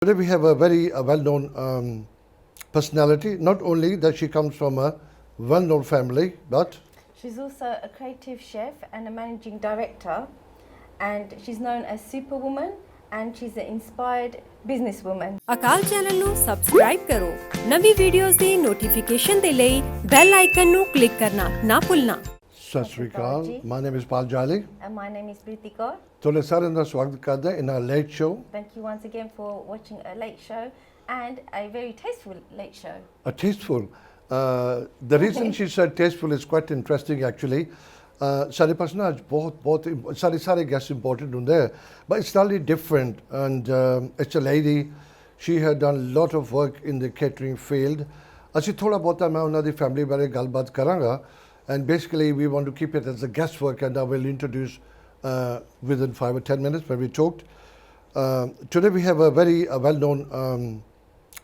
Today we have a very well-known personality. Not only that she comes from a well-known family, but she's also a creative chef and a managing director, and she's known as Superwoman, and she's an inspired businesswoman. Akaal Channel ਨੂੰ subscribe ਕਰੋ ਨਵੀਂ videos ਦੀ notification ਦੇ ਲਈ bell icon ਨੂੰ click ਕਰਨਾ ਨਾ ਭੁੱਲਣਾ। Sri Akaal, my name is Paljali. And my name is Pritika. ਤੁਹਾਡੇ ਸਾਰਿਆਂ ਦਾ ਸਵਾਗਤ ਕਰਦਾ in our late show. Thank you once again for watching a late show and a very tasteful late show. A tasteful. The reason she said tasteful is quite interesting actually. Sari personage बहुत सारे guests important ਹੁੰਦੇ हैं, but it's slightly different, and it's a lady. She had done a lot of work in the catering field. ਅਸੀਂ ਥੋੜਾ ਬਹੁਤਾ ਮੈਂ ਉਹਨਾਂ ਦੀ family ਬਾਰੇ ਗੱਲਬਾਤ ਕਰਾਂਗਾ, and basically we want to keep it as a guest work, and I will introduce within 5 or 10 minutes when we talked. Today we have a very well-known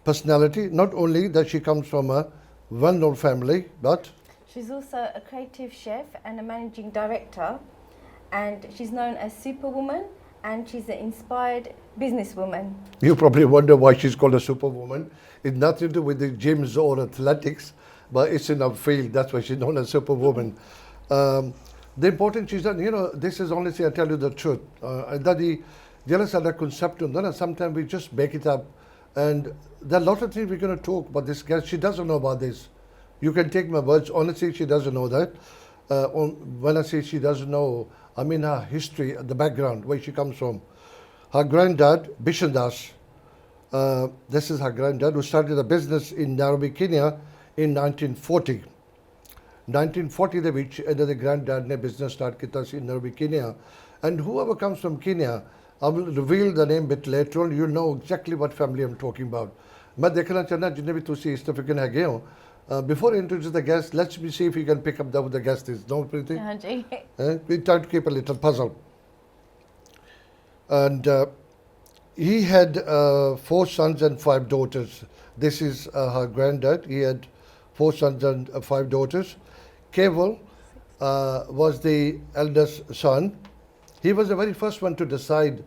personality. Not only that she comes from a well-known family, but she's also a creative chef and a managing director, and she's known as Superwoman, and she's an inspired businesswoman. You probably wonder why she's called a superwoman. It's nothing to do with the gyms or athletics, but it's in her field. That's why she's known as Superwoman. The important she's done, this is honestly, I tell you the truth. That the jealous of the concept, sometimes we just make it up. And there are a lot of things we're going to talk about this girl. She doesn't know about this. You can take my words. Honestly, she doesn't know that. When I say she doesn't know, I mean her history, the background, where she comes from. Her granddad, Bishandas, this is her granddad, who started a business in Nairobi, Kenya in 1940. 1940 ਦੇ ਵਿੱਚ ਇਹਨਾਂ ਦੇ granddad ਨੇ business start ਕੀਤਾ ਸੀ in Nairobi, Kenya. And whoever comes from Kenya, I will reveal the name bit later on. You'll know exactly what family I'm talking about. ਮੈਂ ਦੇਖਣਾ ਚਾਹੁੰਦਾ ਜਿੰਨੇ ਵੀ ਤੁਸੀਂ East African ਹੈਗੇ ਹੋ, before I introduce the guest, let's see if you can pick up who the guest is. No, Preeti? We try to keep a little puzzle. And he had 4 sons and 5 daughters. This is her granddad. He had 4 sons and 5 daughters. Keval was the eldest son. He was the very first one to decide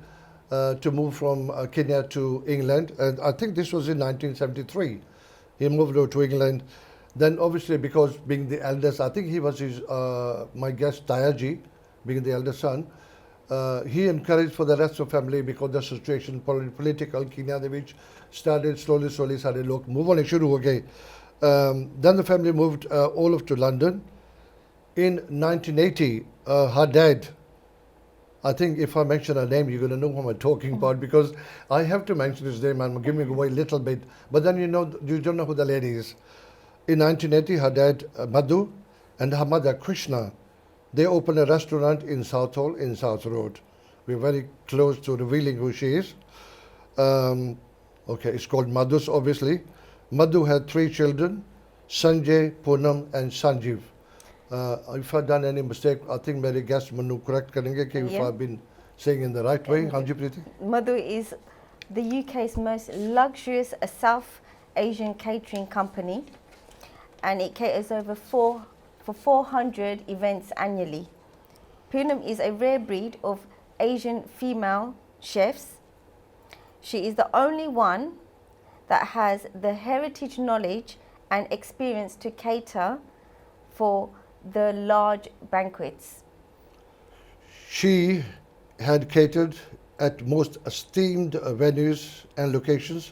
to move from Kenya to England, and I think this was in 1973. He moved over to England. Then obviously, because being the eldest, I think he was his, my guest Tayaji, being the eldest son, he encouraged for the rest of the family, because the situation, political, Kenya the which started slowly, started look, move on, shuru ho gaye. Then the family moved all of to London. In 1980, her dad, I think if I mention her name, you're going to know who I'm talking about, because I have to mention his name. I'm giving away a little bit, but then you don't know who the lady is. In 1980, her dad, Madhu, and her mother, Krishna, they opened a restaurant in Southall, in South Road. We're very close to revealing who she is. Okay, it's called Madhu's, obviously. Madhu had 3 children, Sanjay, Poonam, and Sanjeev. If I've done any mistake, I think my guest Manu correct karenge if I've been saying in the right way. Hanji Preeti? Madhu is the UK's most luxurious South Asian catering company, and it caters over 400 events annually. Poonam is a rare breed of Asian female chefs. She is the only one that has the heritage knowledge and experience to cater for the large banquets. She had catered at most esteemed venues and locations,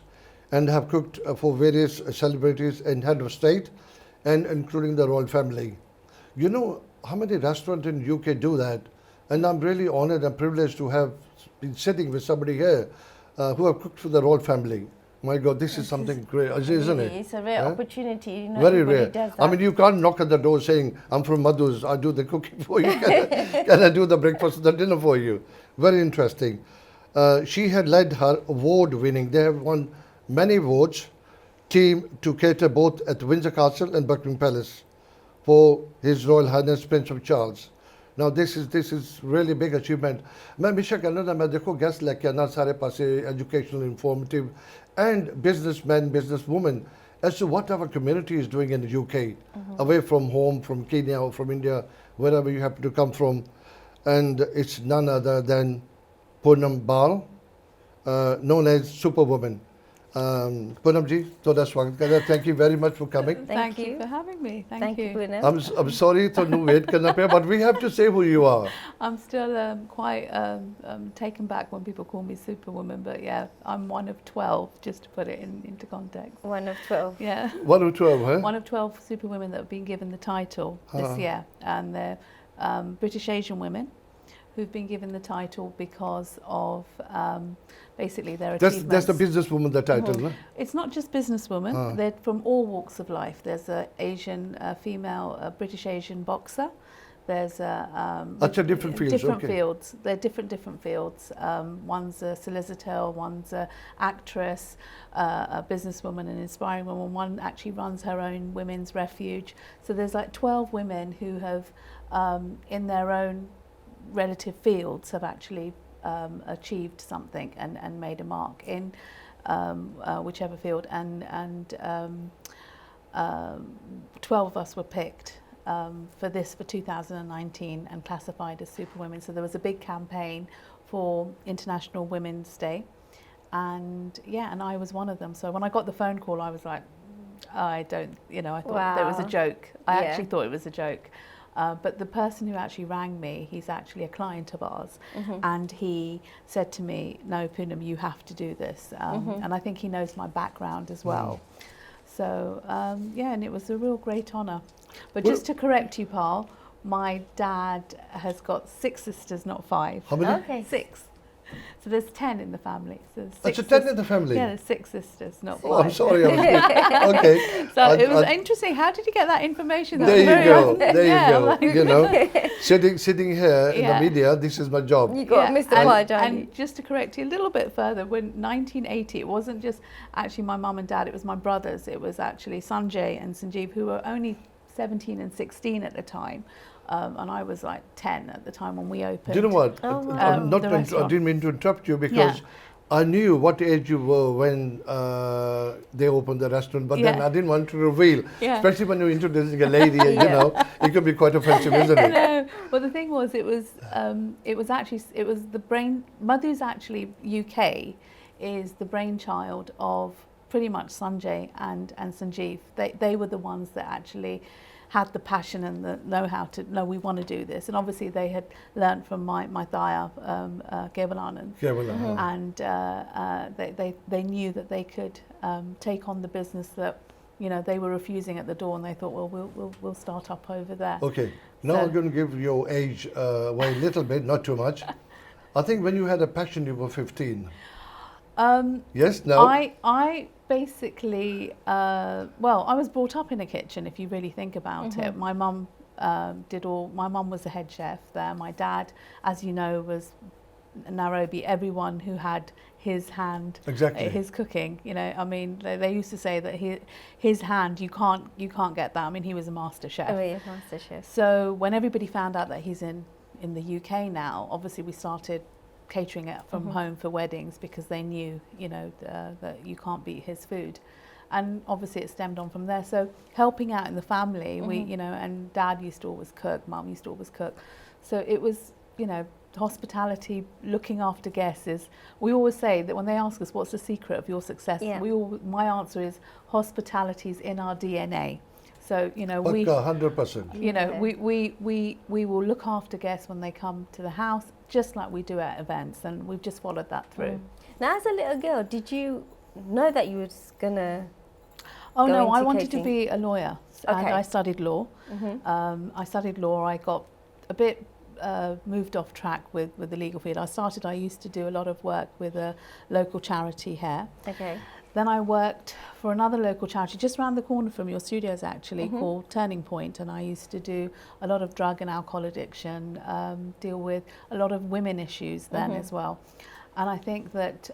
and have cooked for various celebrities and head of state, and including the royal family. You know how many restaurants in UK do that? And I'm really honored and privileged to have been sitting with somebody here who have cooked for the royal family. My God, this is something great, isn't it? It's a rare opportunity. Very rare. I mean, you can't knock at the door saying, I'm from Madhu's, I do the cooking for you. Can I do the breakfast and the dinner for you? Very interesting. She had led her award-winning, they have won many awards, team to cater both at Windsor Castle and Buckingham Palace for His Royal Highness Prince of Charles. Now this is really big achievement. मैं हमेशा कहना था मैं देखो guest लेके आना सारे पासे educational, informative, and businessmen, businesswomen as to what our community is doing in the UK, away from home, from Kenya or from India, wherever you happen to come from, and it's none other than Poonam Bal, known as Superwoman. Poonam ji, ਤੁਹਾਡਾ ਸਵਾਗਤ ਕਰਦਾ. Thank you very much for coming. Thank you. you for having me. Thank you, Poonam. I'm sorry ਤੁਹਾਨੂੰ wait ਕਰਨਾ ਪਿਆ, but we have to say who you are. I'm still quite taken back when people call me Superwoman, but yeah, I'm one of 12, just to put it into context. One of 12. Yeah. 1 or 12, huh? One of 12 superwomen that have been given the title this year, and they're British Asian women who've been given the title because of basically their achievements. That's the businesswoman, the title, no? It's not just businesswomen, they're from all walks of life. There's a Asian female, British Asian boxer. There's different fields. Different okay. fields. They're different fields. One's a solicitor, one's a actress, a businesswoman, an inspiring woman. One actually runs her own women's refuge. So there's like 12 women who have, in their own relative fields, have actually achieved something and made a mark in whichever field. And 12 of us were picked for 2019 and classified as superwomen. So there was a big campaign for International Women's Day, and I was one of them. So when I got the phone call, I was like, I thought that it was a joke. I actually thought it was a joke. But the person who actually rang me, he's actually a client of ours, and he said to me, "No, Poonam, you have to do this." And I think he knows my background as well. So and it was a real great honour. But just to correct you, Paul, my dad has got 6 sisters, not 5. How many? Okay. 6. So there's 10 in the family. So there's That's 6 10 in the family? Yeah, there's 6 sisters, not 5. Oh, I'm sorry. Okay. So it was interesting. How did you get that information? There you go. There you Yeah, go. like- You know, sitting here in the Yeah. media, this is my job. You got Mr. Pajani. And just to correct you a little bit further, when 1980, it wasn't just actually my mum and dad, it was my brothers. It was actually Sanjay and Sanjeev, who were only 17 and 16 at the time. And I was like 10 at the time when we opened. Do you know what? I'm the restaurant. I didn't mean to interrupt you because I knew what age you were when they opened the restaurant, but then I didn't want to reveal, especially when you're introducing a lady, you know, it could be quite offensive, isn't it? No, well the thing was, it was the brain. Madhu's actually UK is the brainchild of pretty much Sanjay and Sanjeev. They were the ones that actually had the passion and the know-how to know we want to do this, and obviously they had learnt from my Thaya Kevalanand, and they knew that they could take on the business that they were refusing at the door, and they thought, well, we'll start up over there. Okay, now I'm going to give your age away a little bit, not too much. I think when you had a passion, you were 15. Yes, no. I basically, I was brought up in a kitchen, if you really think about it. My mum my mum was the head chef there. My dad, as you know, was Nairobi. Everyone who had his hand, his cooking, I mean, they used to say that his hand, you can't get that. I mean, he was a master chef. Oh, yeah, master chef. So when everybody found out that he's in the UK now, obviously we started catering it from home for weddings, because they knew, that you can't beat his food. And obviously it stemmed on from there. So helping out in the family, we, and Dad used to always cook, Mum used to always cook. So it was, hospitality, looking after guests. We always say that when they ask us, what's the secret of your success? My answer is hospitality's in our DNA. So, we 100%. We will look after guests when they come to the house, just like we do at events, and we've just followed that through. Now, as a little girl, did you know that you were gonna no, I wanted catering? to be a lawyer, and I studied law. I studied law. I got a bit moved off track with the legal field. I used to do a lot of work with a local charity here. Okay. Then I worked for another local charity just around the corner from your studios, actually, called Turning Point, and I used to do a lot of drug and alcohol addiction, deal with a lot of women issues then as well. And I think that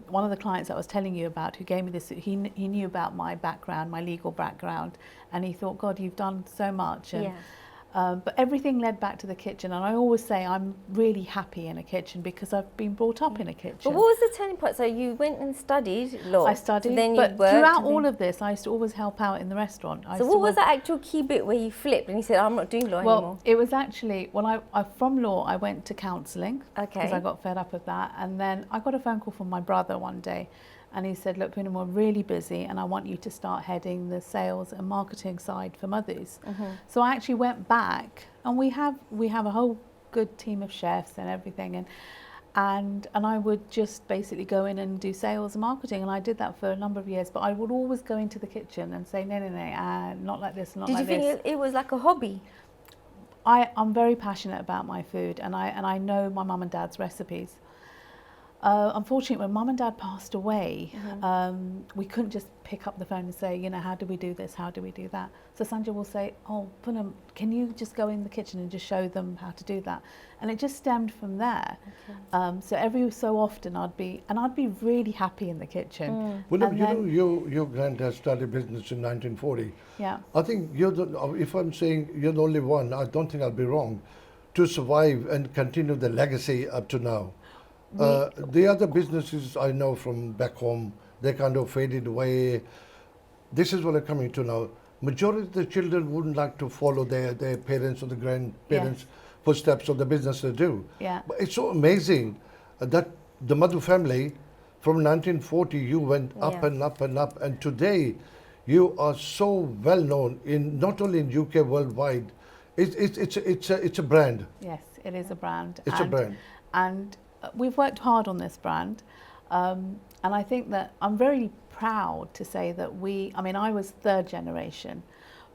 one of the clients that I was telling you about, who gave me this, he knew about my background, my legal background, and he thought, God, you've done so much. And but everything led back to the kitchen, and I always say I'm really happy in a kitchen because I've been brought up in a kitchen. But what was the turning point? So you went and studied law. I studied, then but you worked, throughout all of this, I used to always help out in the restaurant. So what was the actual key bit where you flipped and you said, I'm not doing law anymore? Well, it was actually, when I from law, I went to counselling, Okay. because I got fed up with that, and then I got a phone call from my brother one day, And he said, look, Poonam, we're really busy and I want you to start heading the sales and marketing side for Mothers. So I actually went back, and we have a whole good team of chefs and everything, and I would just basically go in and do sales and marketing, and I did that for a number of years. But I would always go into the kitchen and say, no, not like this, not Did like this. you think it was like a hobby? I'm very passionate about my food, and I know my mum and dad's recipes. Unfortunately, when Mum and Dad passed away, we couldn't just pick up the phone and say, you know, how do we do this? How do we do that? So Sanjay will say, oh, Poonam, can you just go in the kitchen and just show them how to do that? And it just stemmed from there. So every so often I'd be really happy in the kitchen. Well, And you then- know, your granddad started business in 1940. Yeah. I think if I'm saying you're the only one, I don't think I'll be wrong, to survive and continue the legacy up to now. The other businesses I know from back home, they kind of faded away. This is what I'm coming to now. Majority of the children wouldn't like to follow their parents or the grandparents' footsteps of the business they do. Yeah. But it's so amazing that the Madhu family, from 1940, you went up Yeah. and up and up, and today you are so well known in not only in UK, worldwide. It's a brand. Yes, it is a brand. It's a brand. And we've worked hard on this brand. And I think that I'm very proud to say that I was third generation,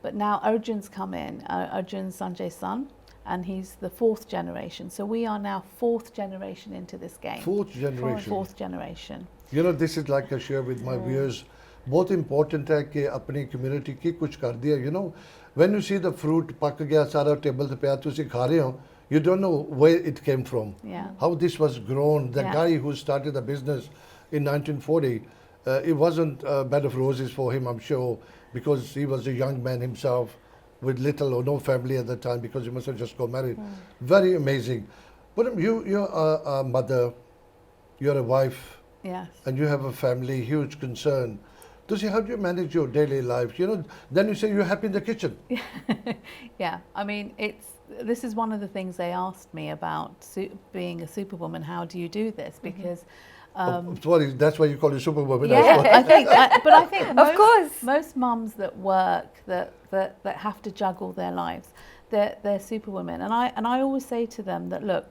but now Arjun's come in, Arjun's Sanjay's son, and he's the fourth generation. So we are now fourth generation into this game. Fourth generation. Fourth generation. You know, this is like I share with my viewers. बहुत important है कि अपनी community की कुछ कर दिया. You know, when you see the fruit पक गया सारा table पे आया तुसी खा रहे हो, you don't know where it came from. Yeah. How this was grown. The Yeah. guy who started the business in 1940, it wasn't a bed of roses for him, I'm sure, because he was a young man himself with little or no family at the time, because he must have just got married. Very amazing. But you're a mother, you're a wife, Yes. and you have a family, huge concern. How do you manage your daily life? You know, then you say you're happy in the kitchen. Yeah, I mean, this is one of the things they asked me about being a superwoman. How do you do this? Because Sorry, that's why you call it superwoman. yeah, I think, but I think Of course. most mums that work that have to juggle their lives, they're superwomen, and I always say to them that, look,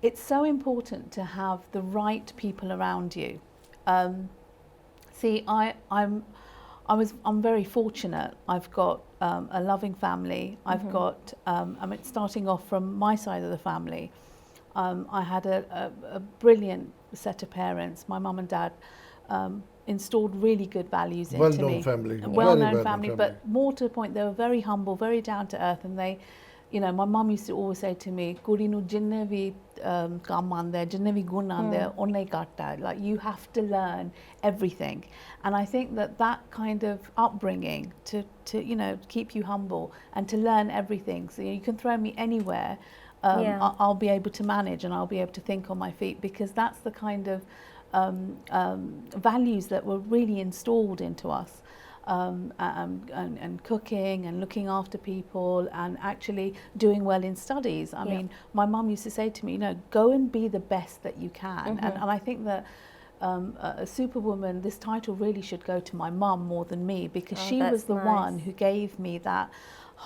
it's so important to have the right people around you. See, I'm very fortunate. I've got a loving family. I've got, starting off from my side of the family, I had a brilliant set of parents. My mum and dad installed really good values into me. Well-known family. A Very well-known family, but more to the point, they were very humble, very down to earth, and they, you know, my mum used to always say to me, "Kudi nu jinne vi kam aanda hai, jinne vi gun aanda hai, onne ghatt hai." Like, you have to learn everything, and I think that kind of upbringing to you know, keep you humble and to learn everything. So you can throw me anywhere. I'll be able to manage, and I'll be able to think on my feet, because that's the kind of values that were really installed into us, and cooking and looking after people and actually doing well in studies. I mean, my mum used to say to me, you know, go and be the best that you can. And I think that a superwoman, this title really should go to my mum more than me, because she was the one who gave me that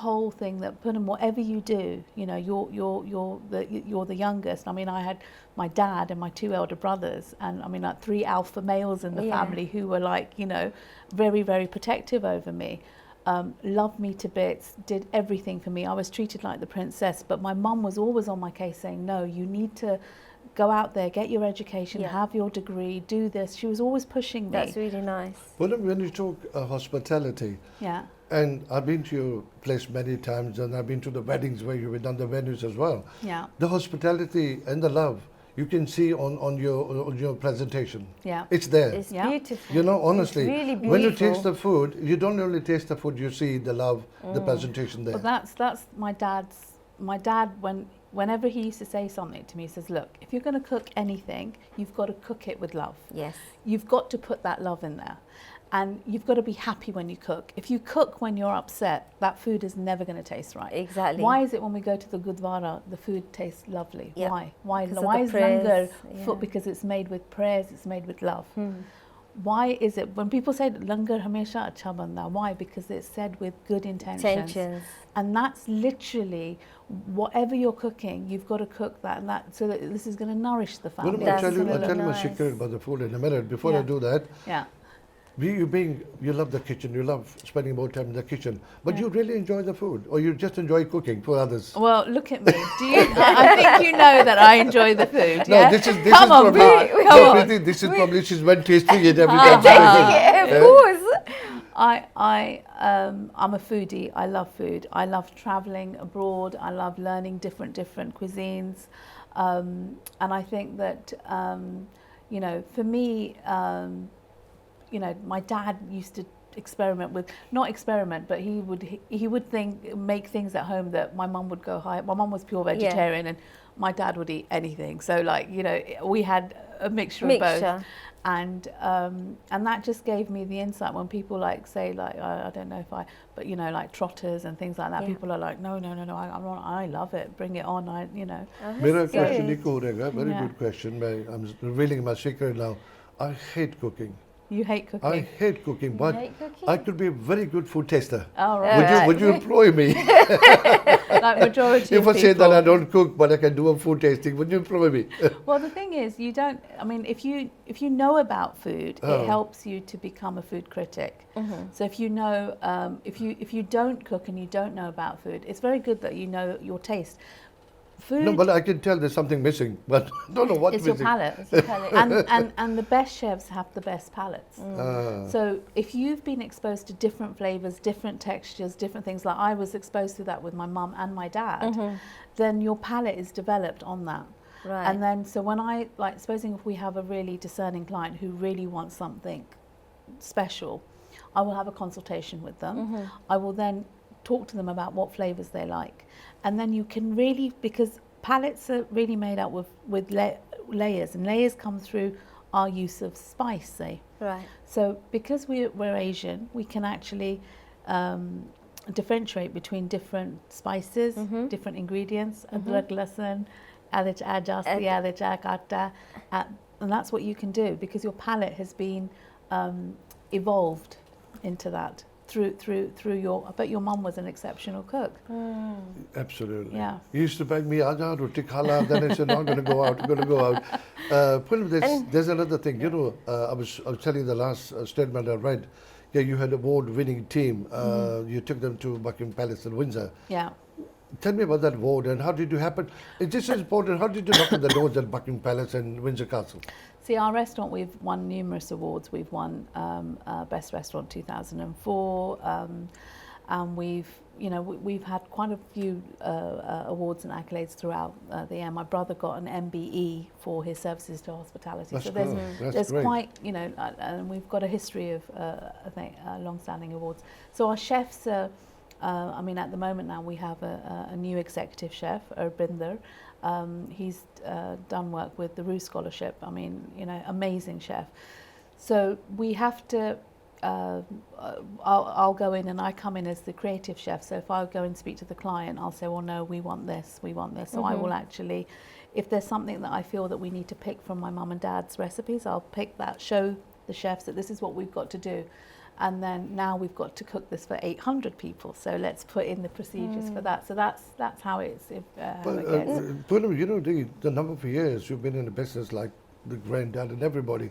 whole thing that, Poonam, whatever you do, you know, you're the youngest. I mean, I had my dad and my two elder brothers, and I mean, like 3 alpha males in the family who were, like, you know, very, very protective over me, loved me to bits, did everything for me. I was treated like the princess, but my mum was always on my case saying, no, you need to go out there, get your education, have your degree, do this. She was always pushing me. That's really nice. Well, when you talk hospitality, Yeah. and I've been to your place many times, and I've been to the weddings where you've done the venues as well. Yeah. The hospitality and the love you can see on your presentation. Yeah. It's there. It's Yeah. beautiful. You know, honestly, It's really when you beautiful. taste the food, you don't only taste the food, you see the love, the presentation there. Well, that's my dad, whenever he used to say something to me, he says, look, if you're going to cook anything, you've got to cook it with love. Yes. You've got to put that love in there. And you've got to be happy when you cook. If you cook when you're upset, that food is never going to taste right. Exactly. Why is it when we go to the Gurdwara, the food tastes lovely? Yeah. Why Because of is the prayers, langar? Because it's made with prayers, it's made with love. why is it when people say langar hamesha acha banda? Why? Because it's said with good intentions. And that's literally whatever you're cooking, you've got to cook that and that so that this is going to nourish the Well, family. I'll tell you a nice. secret about the food in a minute. Before I do that, Yeah. you love the kitchen, you love spending more time in the kitchen, but you really enjoy the food, or you just enjoy cooking for others? Well, look at me. Do you? I think you know that I enjoy the food. No, Yeah? this is Come on, probably, come on. This is probably she's been tasting it every time. Of course. I'm a foodie. I love food. I love traveling abroad. I love learning different cuisines, and I think that you know, for me, you know, my dad used to experiment with, not experiment, but he would make things at home that my mum would go high. My mum was pure vegetarian, and my dad would eat anything. So like, you know, we had a mixture of both. And that just gave me the insight when people like say like I don't know if but you know, like trotters and things like that. People are like no, I love it. Bring it on. You know. Mera question ek ho rahega. Very good question. I'm revealing my secret now. I hate cooking. You hate cooking. I hate cooking, but I could be a very good food taster. Oh, right. Would you employ me? Like majority If of I say people. that I don't cook, but I can do a food tasting, would you employ me? Well, the thing is, you don't. I mean, if you know about food, it helps you to become a food critic. So if you know, if you don't cook and you don't know about food, it's very good that you know your taste. Food. No, but I can tell there's something missing, but don't know what's It's your missing. palate. It's your palate. And the best chefs have the best palates. So if you've been exposed to different flavors, different textures, different things, like I was exposed to that with my mum and my dad, then your palate is developed on that. Right. And then, so when like, supposing if we have a really discerning client who really wants something special, I will have a consultation with them. I will then talk to them about what flavors they like. And then you can really, because palates are really made up with layers, and layers come through our use of spice, say. Right. So because we're Asian, we can actually differentiate between different spices, different ingredients, adrak, lasan, adich ajasti, adich akata, and that's what you can do because your palate has been evolved into that. Through your, I bet your mum was an exceptional cook. Absolutely. Yeah. He used to beg me, Aja, roti khala. Then I said, no, I'm going to go out. I'm going to go out. Poonam, there's another thing. You know, I was telling the last statement I read. Yeah, you had an award-winning team. You took them to Buckingham Palace in Windsor. Yeah. Tell me about that award and how did you happen? This is important. How did you knock on the doors at Buckingham Palace and Windsor Castle? See, our restaurant, we've won numerous awards. We've won Best Restaurant 2004, and we've had quite a few awards and accolades throughout the year. My brother got an MBE for his services to hospitality. That's so cool. there's great. quite, and we've got a history of I think long-standing awards. So our chefs are. I mean, at the moment now we have a new executive chef, Urbinder. He's done work with the Roux Scholarship. I mean, amazing chef. So we have to, I'll go in and I come in as the creative chef. So if I go and speak to the client, I'll say, well, no, we want this. So I will actually, if there's something that I feel that we need to pick from my mum and dad's recipes, I'll pick that, show the chefs that this is what we've got to do. And then now we've got to cook this for 800 people. So let's put in the procedures for that. So that's how it's how it gets. Poonam, the number of years you've been in the business, like the granddad and everybody,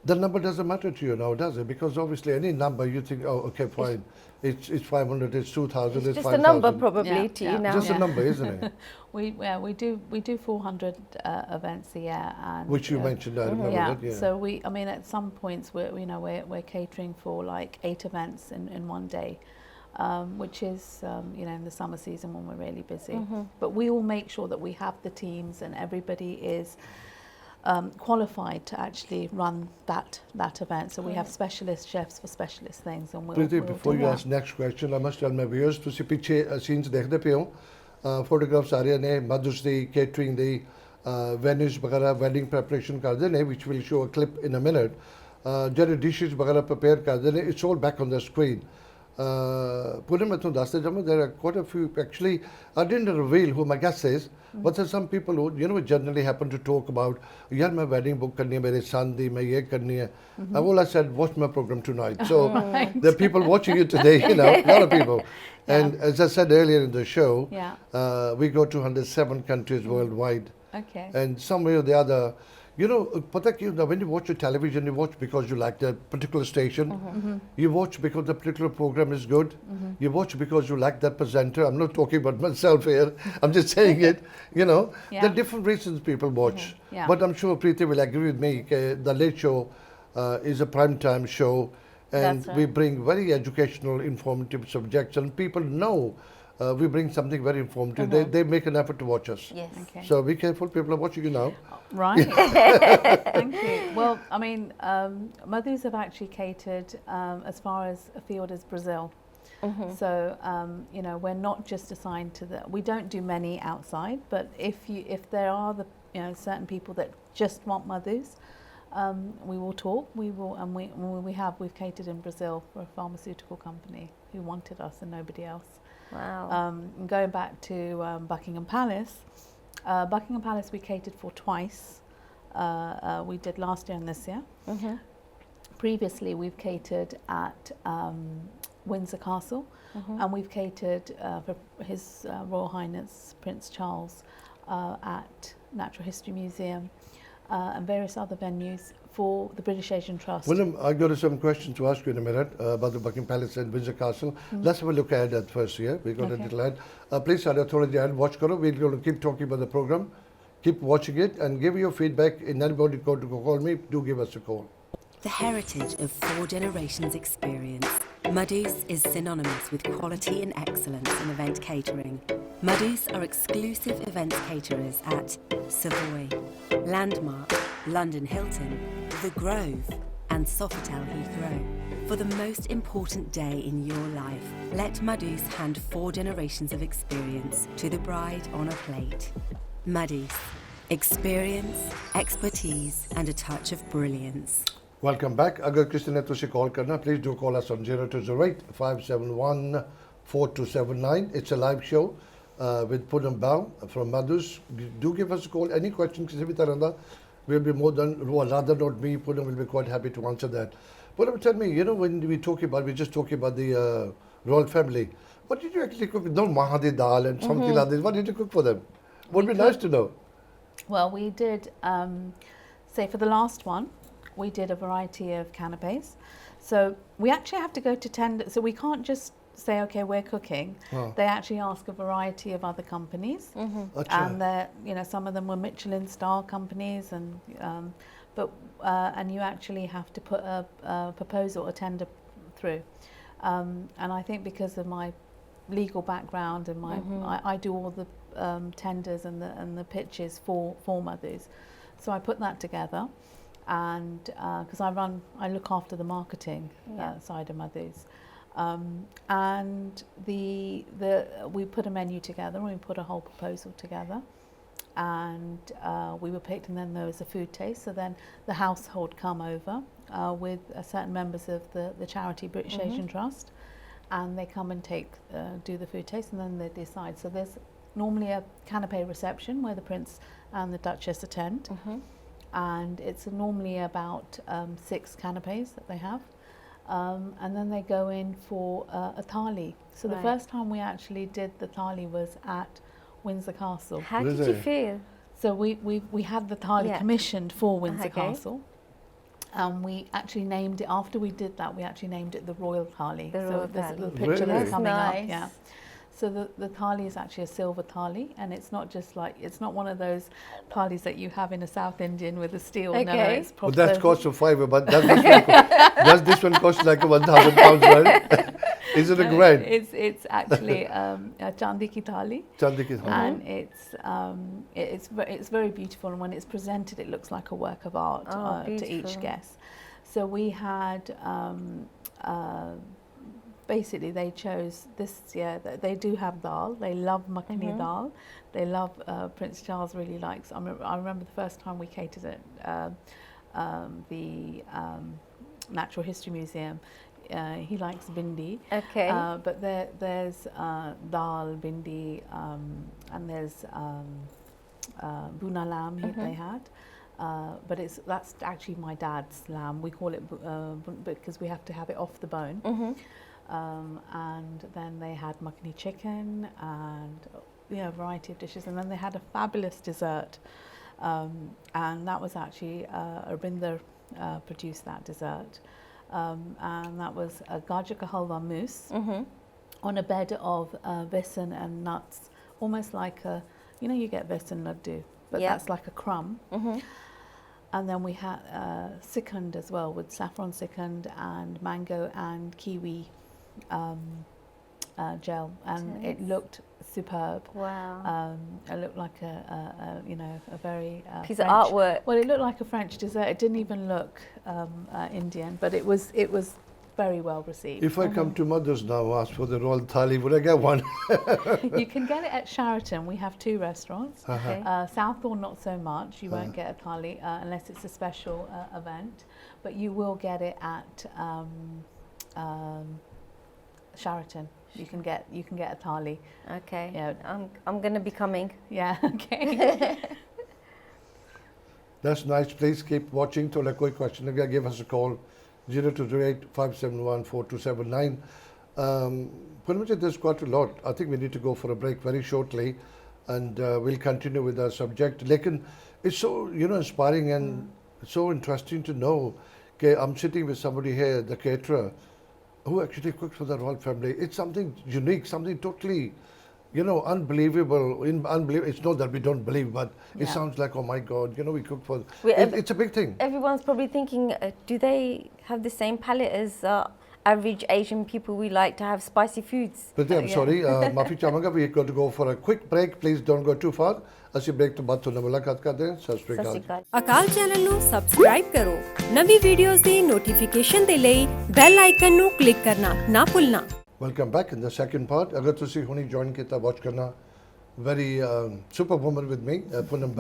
the number doesn't matter to you now, does it? Because obviously any number you think, oh, okay, fine, it's 500, it's 2,000, it's 5,000. Just a number probably to you now. Just a number, isn't it? We do 400 events a year, and which you mentioned. I remember that. Yeah. So I mean, at some points we're catering for like 8 events in one day, which is in the summer season when we're really busy. But we all make sure that we have the teams and everybody is qualified to actually run that event. So we have specialist chefs for specialist things. And we'll before you ask next question, I must tell my viewers, ਤੁਸੀਂ ਪਿੱਛੇ scenes ਦੇਖਦੇ ਪਏ ਹੋ, photographs ਆ ਰਹੇ ਨੇ, mothers ਦੀ, catering ਦੀ, venues ਵਗੈਰਾ, wedding preparation ਕਰਦੇ ਨੇ, which will show a clip in a minute. ਜਿਹੜੇ dishes ਵਗੈਰਾ prepare ਕਰਦੇ ਨੇ, it's all back on the screen. Poonam, I told us, there are quite a few, actually, I didn't reveal who my guest is, but there are some people who, generally happen to talk about, yeah, my wedding book karni hai, mere son di, main ye karni hai. All I said, watch my program tonight. So there are people watching it today, a lot of people. And as I said earlier in the show, we go to 107 countries worldwide. Okay. And some way or the other, when you watch a television, you watch because you like that particular station. You watch because the particular program is good. You watch because you like that presenter. I'm not talking about myself here. I'm just saying it. There are different reasons people watch. But I'm sure Preeti will agree with me. The Late Show is a prime time show, and we bring very educational, informative subjects, and people know. We bring something very informative. They make an effort to watch us. Yes. Okay. So be careful, people are watching you now. Right. Thank you. Well, I mean, Madhus have actually catered as far as afield as Brazil. So, we're not just assigned to we don't do many outside, but if there are certain people that just want Madhus, we will talk. We've catered in Brazil for a pharmaceutical company who wanted us and nobody else. Wow. Going back to Buckingham Palace, we catered for twice. We did last year and this year. Previously, we've catered at Windsor Castle, and we've catered for His Royal Highness Prince Charles at Natural History Museum and various other venues for the British Asian Trust. William, I've got some questions to ask you in a minute about the Buckingham Palace and Windsor Castle. Let's have a look at that first here. We've got a little ad. Please, watch karo. We're going to keep talking about the program. Keep watching it and give your feedback. In anybody to call me, do give us a call. The heritage of 4 generations experience. Madhus is synonymous with quality and excellence in event catering. Madhus are exclusive event caterers at Savoy, Landmark, London Hilton, The Grove and Sofitel Heathrow. For the most important day in your life, let Madhus hand 4 generations of experience to the bride on a plate. Madhus, experience, expertise and a touch of brilliance. Welcome back. Agar kisi ne tusi call karna, please do call us on 0208 571 4279. It's a live show with Poonam from Madhus. Do give us a call. Any questions, kisi bhi tarah da, we'll be more than, rather not me, Poonam will be quite happy to answer that. Poonam, tell me, when we're just talking about the royal family, what did you actually cook? No, mahadi dal and something like this. What did you cook for them? Would be nice to know. Well, we did, say for the last one, we did a variety of canapes. So we actually have to go to tender. So we can't just say, okay, we're cooking. They actually ask a variety of other companies, and some of them were Michelin star companies, and and you actually have to put a proposal, a tender through. And I think because of my legal background and I do all the tenders and the pitches for Madhus, so I put that together. And because I look after the marketing side of Madhus, and we put a menu together and we put a whole proposal together, and we were picked, and then there was a food taste. So then the household come over with certain members of the charity British Asian Trust, and they come and do the food taste, and then they decide. So there's normally a canapé reception where the Prince and the Duchess attend. And it's normally about 6 canapes that they have, and then they go in for a thali. So the first time we actually did the thali was at Windsor Castle. How did you feel? So we had the thali commissioned for Windsor Castle, and we actually named it, after we did that, we actually named it the Royal Thali. So there's a picture that's coming nice. up. Yeah. So the thali is actually a silver thali, and it's not just it's not one of those thalis that you have in a South Indian with a steel. No, it's proper. Well, that costs $5, but does this one cost like £1,000, right? Is it a grand? It's actually a chandi ki thali. Chandi ki thali. And it's very beautiful, and when it's presented, it looks like a work of art to each guest. So we had. Basically, they chose this year that they do have dal. They love makhani dal. They love Prince Charles really likes. I remember the first time we catered at the Natural History Museum. he likes bindi. Okay. But there's dal, bindi, and there's buna lamb they had. But that's actually my dad's lamb. We call it because we have to have it off the bone. And then they had makhani chicken and a variety of dishes. And then they had a fabulous dessert. And that was actually Arbinder produced that dessert. And that was a gajar ka halwa mousse on a bed of besan and nuts, almost like you get besan laddu, but that's like a crumb. And then we had sikand as well, with saffron sikand and mango and kiwi gel, and it looked superb. Wow. It looked like a very Piece French, of artwork. Well, it looked like a French dessert. It didn't even look Indian, but it was very well received. If I come to Mother's now, ask for the royal thali, would I get one? You can get it at Sheraton. We have 2 restaurants. Okay. Southall, not so much. You won't get a thali unless it's a special event, but you will get it at Sheraton. You can get a thali. Okay. Yeah. I'm going to be coming. Yeah. Okay. That's nice. Please keep watching. To a quick question again, give us a call, 0208 571 4279. Poonam, there's quite a lot. I think we need to go for a break very shortly, and we'll continue with our subject. Lekin, it's so inspiring and so interesting to know. Okay, I'm sitting with somebody here, the caterer, who actually cooks for the royal family. It's something unique, something totally, unbelievable. It's not that we don't believe, but it sounds like, oh my God, we cook for. It's a big thing. Everyone's probably thinking, do they have the same palate as average Asian people? We like to have spicy foods. But I'm sorry, Mafi Chamanga, we're going to go for a quick break. Please don't go too far. ਅਸੀਂ break ਤੋਂ ਬਾਅਦ ਤੁਹਾਨੂੰ ਮੁਲਾਕਾਤ ਕਰਦੇ ਹਾਂ। ਸਤਿ ਸ਼੍ਰੀ ਅਕਾਲ। ਅਕਾਲ channel ਨੂੰ subscribe ਕਰੋ, ਨਵੀਂ ਵੀਡੀਓਜ਼ ਦੀ ਨੋਟੀਫਿਕੇਸ਼ਨ ਦੇ ਲਈ ਬੈਲ ਆਈਕਨ ਨੂੰ ਕਲਿੱਕ ਕਰਨਾ ਨਾ ਭੁੱਲਣਾ। Welcome back in the second part. ਅਗਰ ਤੁਸੀਂ ਹੁਣੀ join ਕੀਤਾ, watch ਕਰਨਾ, very super woman with me, Poonam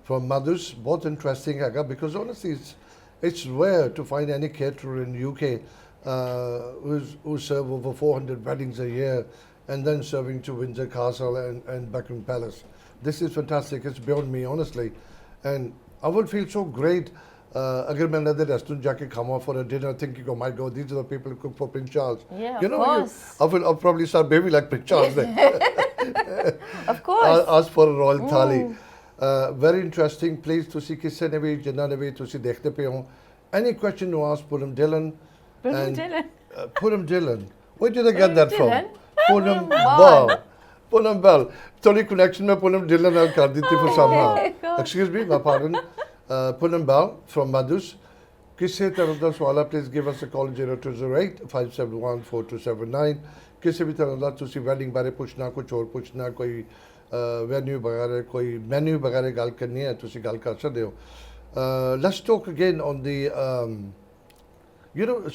from Madhus. Both interesting ਹੈਗਾ, because honestly it's rare to find any caterer in UK who serve over 400 weddings a year and then serving to Windsor Castle and Buckingham Palace. This is fantastic. It's beyond me, honestly. And I would feel so great agar main another restaurant jaake khama for a dinner thinking, oh my God, these are the people who cook for Prince Charles. Yeah, of course. I'll probably start behaving like Prince Charles then. Of course. Ask for a royal thali. Very interesting. Please, tusi kisse ne bhi, jinna ne bhi, tusi dekhte pe ho. Any question to ask Poonam Dillon. Poonam Dillon. Where did I get that from? Poonam Bal. Poonam Bal. Sorry, connection में Poonam Dillon ਨਾਲ ਕਰ ਦਿੱਤੀ ਫਿਰ ਸਾਹਮਣਾ। Excuse me, my pardon. Poonam Bal from Madhus. ਕਿਸੇ ਤਰ੍ਹਾਂ ਦਾ ਸਵਾਲ ਹੈ, please give us a call 0208 571 4279. ਕਿਸੇ ਵੀ ਤਰ੍ਹਾਂ ਦਾ ਤੁਸੀਂ ਵੈਡਿੰਗ ਬਾਰੇ ਪੁੱਛਣਾ, ਕੁਝ ਹੋਰ ਪੁੱਛਣਾ, ਕੋਈ ਵੈਨਿਊ ਵਗੈਰਾ, ਕੋਈ ਮੈਨਿਊ ਵਗੈਰਾ ਗੱਲ ਕਰਨੀ ਹੈ, ਤੁਸੀਂ ਗੱਲ ਕਰ ਸਕਦੇ ਹੋ। Let's talk again on the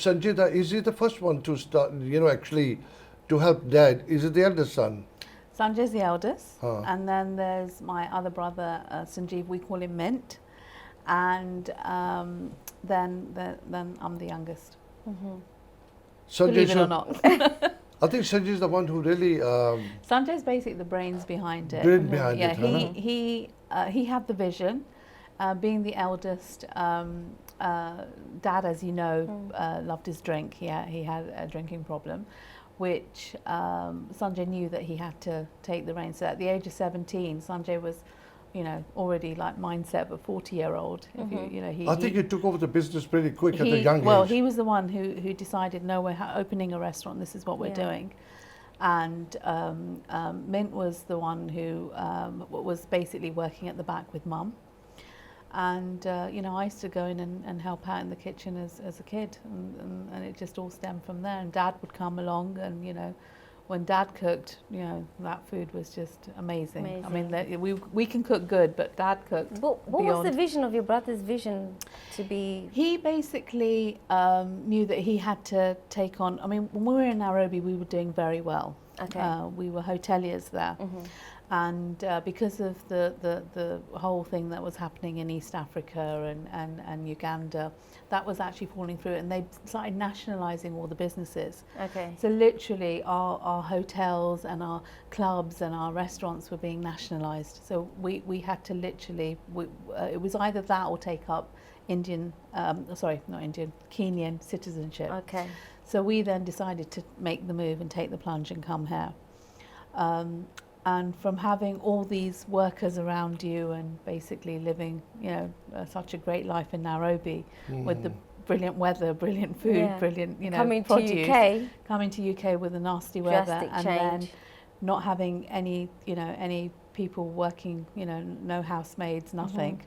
Sanjay, is he the first one to start, actually to help dad? Is it the eldest son? Sanjay's the eldest, and then there's my other brother, Sanjeev. We call him Mint, and then I'm the youngest. Believe it or not. I think Sanjay's the one who really. Sanjay's basically the brains behind it. He had the vision. Being the eldest, Dad, as you know, loved his drink. He had a drinking problem, which Sanjay knew that he had to take the reins. So at the age of 17, Sanjay was, already like mindset of a 40-year-old. I think he took over the business pretty quick at a young age. Well, he was the one who decided, no, we're opening a restaurant. This is what we're doing. And Mint was the one who was basically working at the back with Mum. And I used to go in and help out in the kitchen as a kid, and it just all stemmed from there. And Dad would come along, and when Dad cooked, that food was just amazing. I mean, we can cook good, but Dad cooked. What was the vision of your brother's vision to be? He basically knew that he had to take on. I mean, when we were in Nairobi, we were doing very well. Okay. We were hoteliers there. And because of the whole thing that was happening in East Africa and Uganda, that was actually falling through, and they started nationalising all the businesses. Okay. So literally our hotels and our clubs and our restaurants were being nationalised. So we had to literally, it was either that or take up Kenyan citizenship. Okay. So we then decided to make the move and take the plunge and come here. And from having all these workers around you and basically living, such a great life in Nairobi with the brilliant weather, brilliant food, Yeah. brilliant, Coming produce. to UK. Coming to UK with the nasty weather, Drastic and change. then not having any people working, no housemaids, nothing,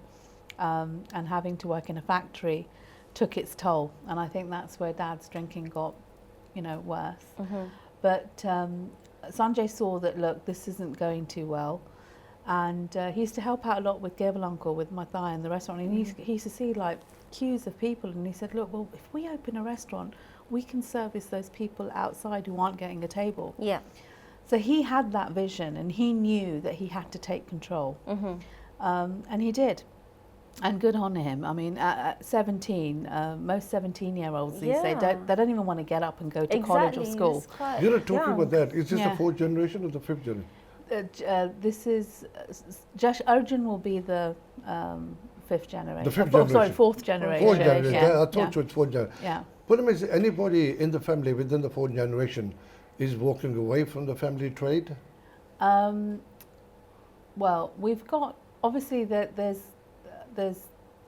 and having to work in a factory took its toll. And I think that's where Dad's drinking got, worse. But Sanjay saw that, look, this isn't going too well, and he used to help out a lot with Uncle, with Mathai in the restaurant, and he used to see like queues of people, and he said, look, well, if we open a restaurant, we can service those people outside who aren't getting a table. Yeah. So he had that vision, and he knew that he had to take control, and he did. And good on him. I mean, at 17, most 17-year-olds these days, Yeah. they don't even want to get up and go to college or school. It's quite You're not talking young. about that. Is this Yeah. the fourth generation or the fifth generation? This is Jash Arjun will be the fifth generation. The fifth Sorry, generation. fourth generation. Fourth generation. Yeah. I thought it was fourth generation. Yeah. But is anybody in the family within the fourth generation is walking away from the family trade? Well, we've got, obviously there's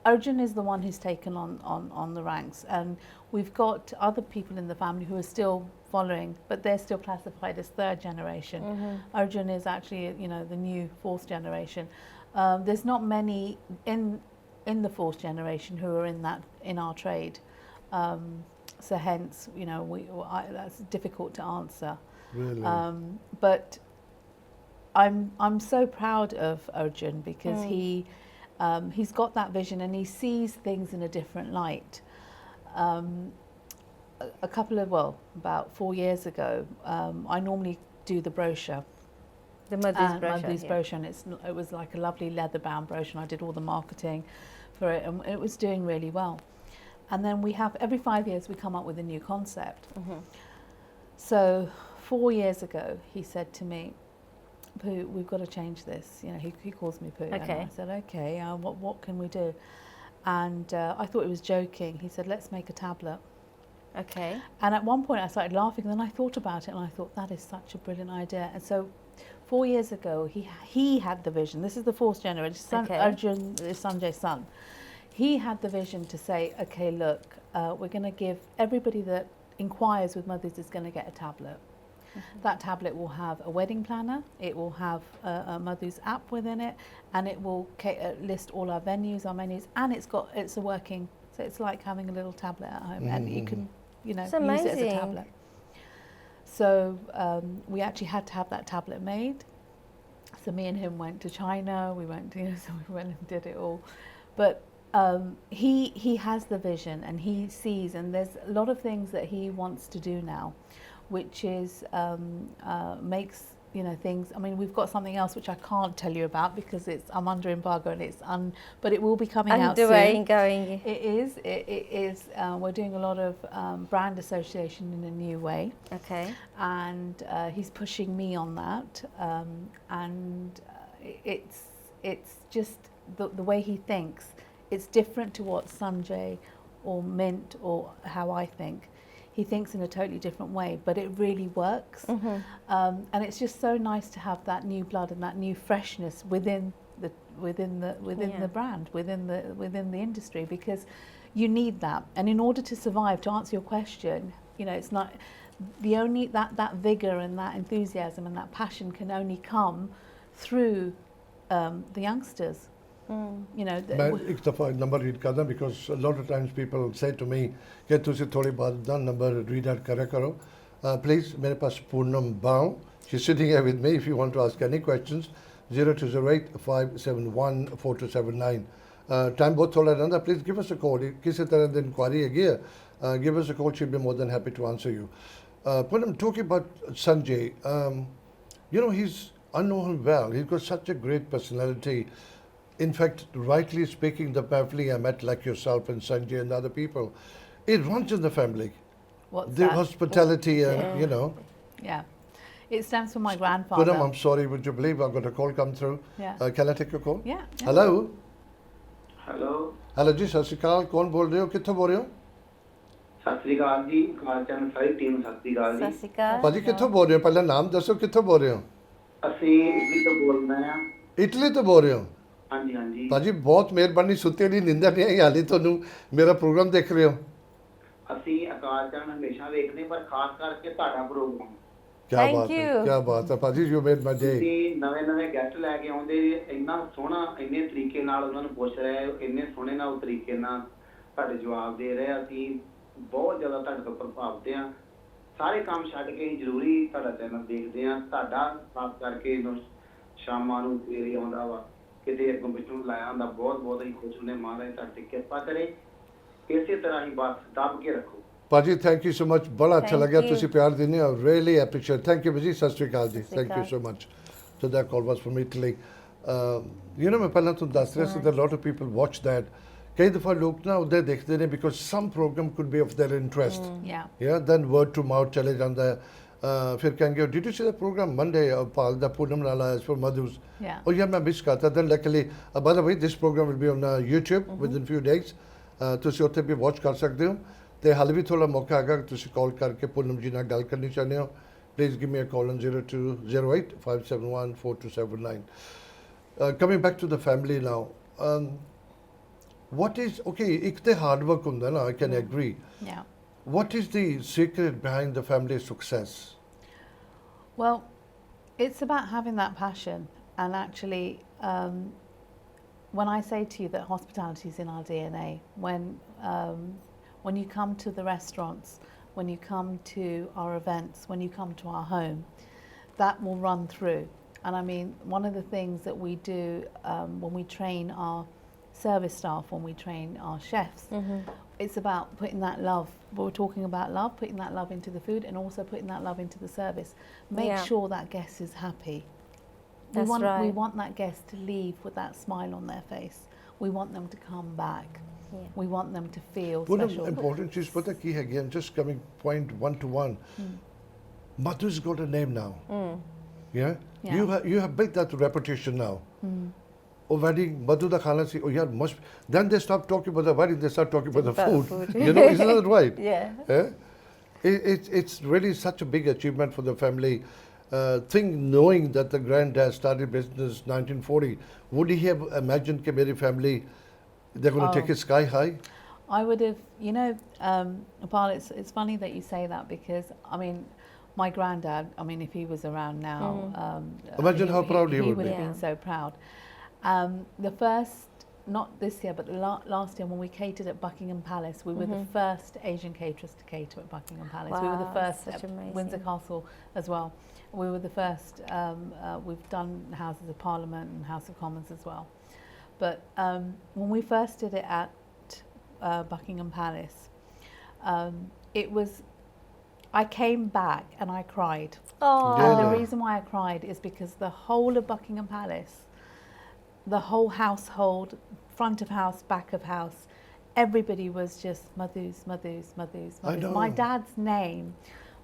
Arjun is the one who's taken on the ranks, and we've got other people in the family who are still following, but they're still classified as third generation. Arjun is actually, the new fourth generation. There's not many in the fourth generation who are in our trade. So hence, that's difficult to answer. Really? But I'm so proud of Arjun because he's got that vision and he sees things in a different light. About 4 years ago, I normally do the brochure. The Mother's brochure. Mother's brochure, and it was like a lovely leather-bound brochure, and I did all the marketing for it, and it was doing really well. And then every 5 years we come up with a new concept. So 4 years ago, he said to me, Pooh, we've got to change this. He calls me Pooh. Okay. And I said, okay, what can we do? And I thought he was joking. He said, let's make a tablet. Okay. And at one point I started laughing, and then I thought about it, and I thought, that is such a brilliant idea. And so 4 years ago, he had the vision. This is the fourth generation. Okay. Arjun is Sanjay's son. He had the vision to say, okay, look, we're going to give everybody that inquires with Mothers is going to get a tablet. That tablet will have a wedding planner, it will have a Mothers app within it, and it will list all our venues, our menus, and it's a working, so it's like having a little tablet at home, and you can, use it as a amazing. tablet. So we actually had to have that tablet made. So me and him went to China, we went and did it all. But he has the vision, and he sees, and there's a lot of things that he wants to do now, which is makes things. I mean, we've got something else which I can't tell you about because I'm under embargo, and but it will be coming out soon. Underway and going. It is. We're doing a lot of brand association in a new way. Okay. And he's pushing me on that, and it's just the way he thinks. It's different to what Sanjay or Mint or how I think. He thinks in a totally different way, but it really works. And it's just so nice to have that new blood and that new freshness within the brand, within the industry, because you need that. And in order to survive, to answer your question, it's not the only that vigor and that enthusiasm and that passion can only come through the youngsters. मैं एक दफ़ा number read करता because a lot of times people say to me कि तुझे थोड़ी बात ना number read out करा करो. Please, मेरे पास पूनम बाव, she's sitting here with me if you want to ask any questions. 0208 571 4279. Time बहुत थोड़ा रहता. Please give us a call. किसी तरह की inquiry है give us a call. She'll be more than happy to answer you. Poonam, talking about Sanjay, he's I know him well. He's got such a great personality. In fact, rightly speaking, the family I met, like yourself and Sanjay and other people, it runs in the family. What's The that? hospitality and, you know. Yeah. It stems from my grandfather. Poonam, I'm sorry, would you believe I've got a call come through? Yeah. Can I take your call? Yeah. yeah. Hello? Hello Hello जी, सत श्री अकाल, कौन बोल रहे हो, कित्थों बोल रहे हो? ਸਤਿ ਸ੍ਰੀ ਅਕਾਲ ਜੀ ਅਕਾਲ ਚੈਨਲ ਸਾਰੀ ਟੀਮ ਸਤਿ ਸ੍ਰੀ ਅਕਾਲ ਜੀ Sasika. ਭਾਜੀ ਕਿੱਥੋਂ ਬੋਲ ਰਹੇ ਹੋ, ਪਹਿਲਾਂ ਨਾਮ ਦੱਸੋ, ਕਿੱਥੋਂ ਬੋਲ ਰਹੇ ਹੋ? ਅਸੀਂ ਇਟਲੀ ਤੋਂ ਬੋਲ ਰਹੇ ਹਾਂ ਇਟਲੀ ਤੋਂ ਬੋਲ ਰਹੇ ਹੋ? ਹਾਂਜੀ ਹਾਂਜੀ ਭਾਜੀ ਬਹੁਤ ਮਿਹਰਬਾਨੀ, ਸੁੱਤੇ ਨਹੀਂ, ਨਿੰਦਰ ਨਹੀਂ ਆਈ ਹਾਲੇ ਤੁਹਾਨੂੰ, ਮੇਰਾ ਪ੍ਰੋਗਰਾਮ ਦੇਖ ਰਹੇ ਹੋ? ਅਸੀਂ ਅਕਾਲ ਚੈਨਲ ਹਮੇਸ਼ਾ ਵੇਖਦੇ ਪਰ ਖਾਸ ਕਰਕੇ ਤੁਹਾਡਾ ਪ੍ਰੋਗਰਾਮ ਕੀ Thank ਬਾਤ ਹੈ, you. ਕੀ ਬਾਤ ਹੈ ਭਾਜੀ, ਯੂ ਮੇਡ ਮਾਈ ਡੇ। ਤੁਸੀਂ ਨਵੇਂ ਗੈਸਟ ਲੈ ਕੇ ਆਉਂਦੇ ਇੰਨਾ ਸੋਹਣਾ ਇੰਨੇ ਤਰੀਕੇ ਨਾਲ ਉਹਨਾਂ ਨੂੰ ਪੁੱਛ ਰਹੇ ਹੋ, ਇੰਨੇ ਸੋਹਣੇ ਨਾਲ ਤਰੀਕੇ ਨਾਲ ਤੁਹਾਡੇ ਜਵਾਬ ਦੇ ਰਹੇ, ਅਸੀਂ ਬਹੁਤ ਜ਼ਿਆਦਾ ਤੁਹਾਡੇ ਤੋਂ ਪ੍ਰਭਾਵਿਤ ਹਾਂ। ਸਾਰੇ ਕੰਮ ਛੱਡ ਕੇ ਅਸੀਂ ਜ਼ਰੂਰੀ ਤੁਹਾਡਾ ਚੈਨਲ ਦੇਖਦੇ ਹਾਂ। ਤੁਹਾਡਾ ਖਾਸ ਕਰਕੇ ਸ਼ਾਮਾਂ ਨੂੰ ਸਵੇਰੇ ਆਉਂਦਾ ਵਾ, ਕਿਤੇ ਅੱਗੋਂ ਪਿੱਛੋਂ ਲਾਇਆ ਹੁੰਦਾ, ਬਹੁਤ ਅਸੀਂ ਖੁਸ਼ ਹੁੰਦੇ। ਮਹਾਰਾਜ ਤੁਹਾਡੀ ਕਿਰਪਾ ਕਰੇ, ਇਸੇ ਤਰ੍ਹਾਂ ਹੀ ਬਸ ਦੱਬ ਕੇ ਰੱਖੋ। ਭਾਜੀ ਥੈਂਕ ਯੂ ਸੋ ਮਚ, ਬੜਾ ਅੱਛਾ Thank ਲੱਗਿਆ you. ਤੁਸੀਂ ਪਿਆਰ ਦਿੰਦੇ ਹੋ, ਰੀਅਲੀ ਐਪਰੀਸ਼ੀਏਟ। ਥੈਂਕ ਯੂ ਜੀ, ਸਤਿ ਸ਼੍ਰੀ ਅਕਾਲ ਜੀ, ਸਤਿ ਸ਼੍ਰੀ ਥੈਂਕ ਯੂ ਅਕਾਲ। So much. So that call was from Italy. You know ਮੈਂ ਪਹਿਲਾਂ ਤੁਹਾਨੂੰ ਦੱਸ ਰਿਹਾ ਸੀ that a lot of people watch that. ਕਈ ਦਫਾ ਲੋਕ ਨਾ ਉਹਦੇ ਦੇਖਦੇ ਨੇ because some program could be of their interest. Yeah. Yeah, then word to mouth ਚਲੇ ਜਾਂਦਾ ਹੈ। ਫਿਰ ਕਹਿੰਗੇ did you see the program Monday ਪਾਲ ਦਾ ਪੂਨਮ ਨਾਲ ਆਇਆ for Madhus? Yeah. Oh yeah, ਮੈਂ ਮਿਸ ਕਰਤਾ। then luckily by the way this program will be on YouTube within few days. ਤੁਸੀਂ ਉੱਥੇ ਵੀ ਵਾਚ ਕਰ ਸਕਦੇ ਹੋ। ਤੇ ਹਾਲੇ ਵੀ ਥੋੜਾ ਮੌਕਾ ਹੈਗਾ ਕਿ ਤੁਸੀਂ ਕਾਲ ਕਰਕੇ ਪੂਨਮ ਜੀ ਨਾਲ ਗੱਲ ਕਰਨੀ ਚਾਹੁੰਦੇ ਹੋ, please give me a call on 0208 571 4279। Coming back to the family now, what is, okay, ਇੱਕ ਤੇ ਹਾਰਡ ਵਰਕ ਹੁੰਦਾ ਨਾ, I can agree. Yeah. What is the secret behind the family's success? Well, it's about having that passion, and actually, when I say to you that hospitality is in our DNA, when you come to the restaurants, when you come to our events, when you come to our home, that will run through. And I mean, one of the things that we do when we train our service staff, when we train our chefs, it's about putting that love. We're talking about love, putting that love into the food, and also putting that love into the service. Make Yeah. sure that guest is happy. That's we right. want that guest to leave with that smile on their face. We want them to come back. Yeah. We want them to feel One special. important ਚੀਜ਼ ਪਤਾ ਕੀ ਹੈਗੀ, I'm just coming point one to one. Madhu's got a name now. Yeah? Yeah. You have built that reputation now. Oh, wedding, Madhu da khana si, oh yeah, must. Then they stop talking about the wedding, they start talking about the About food. food. You know, isn't that right? Yeah. It's really such a big achievement for the family. Knowing that the granddad started business 1940, would he have imagined that my family, they're going to take it sky high? I would have, you know, Apal, it's funny that you say that, because I mean, my granddad, I mean, if he was around now, Imagine how proud he would would be. have been so proud. The first, not this year, but last year when we catered at Buckingham Palace, we were the first Asian caterers to cater at Buckingham Palace. We were the Wow, first such at amazing. Windsor Castle as well. We were the first, we've done Houses of Parliament and House of Commons as well. But when we first did it at Buckingham Palace, it was, I came back and I cried. Oh. And the Really? reason why I cried is because the whole of Buckingham Palace, the whole household, front of house, back of house, everybody was just Madhus, Madhus, Madhus, I Madhus. know. My dad's name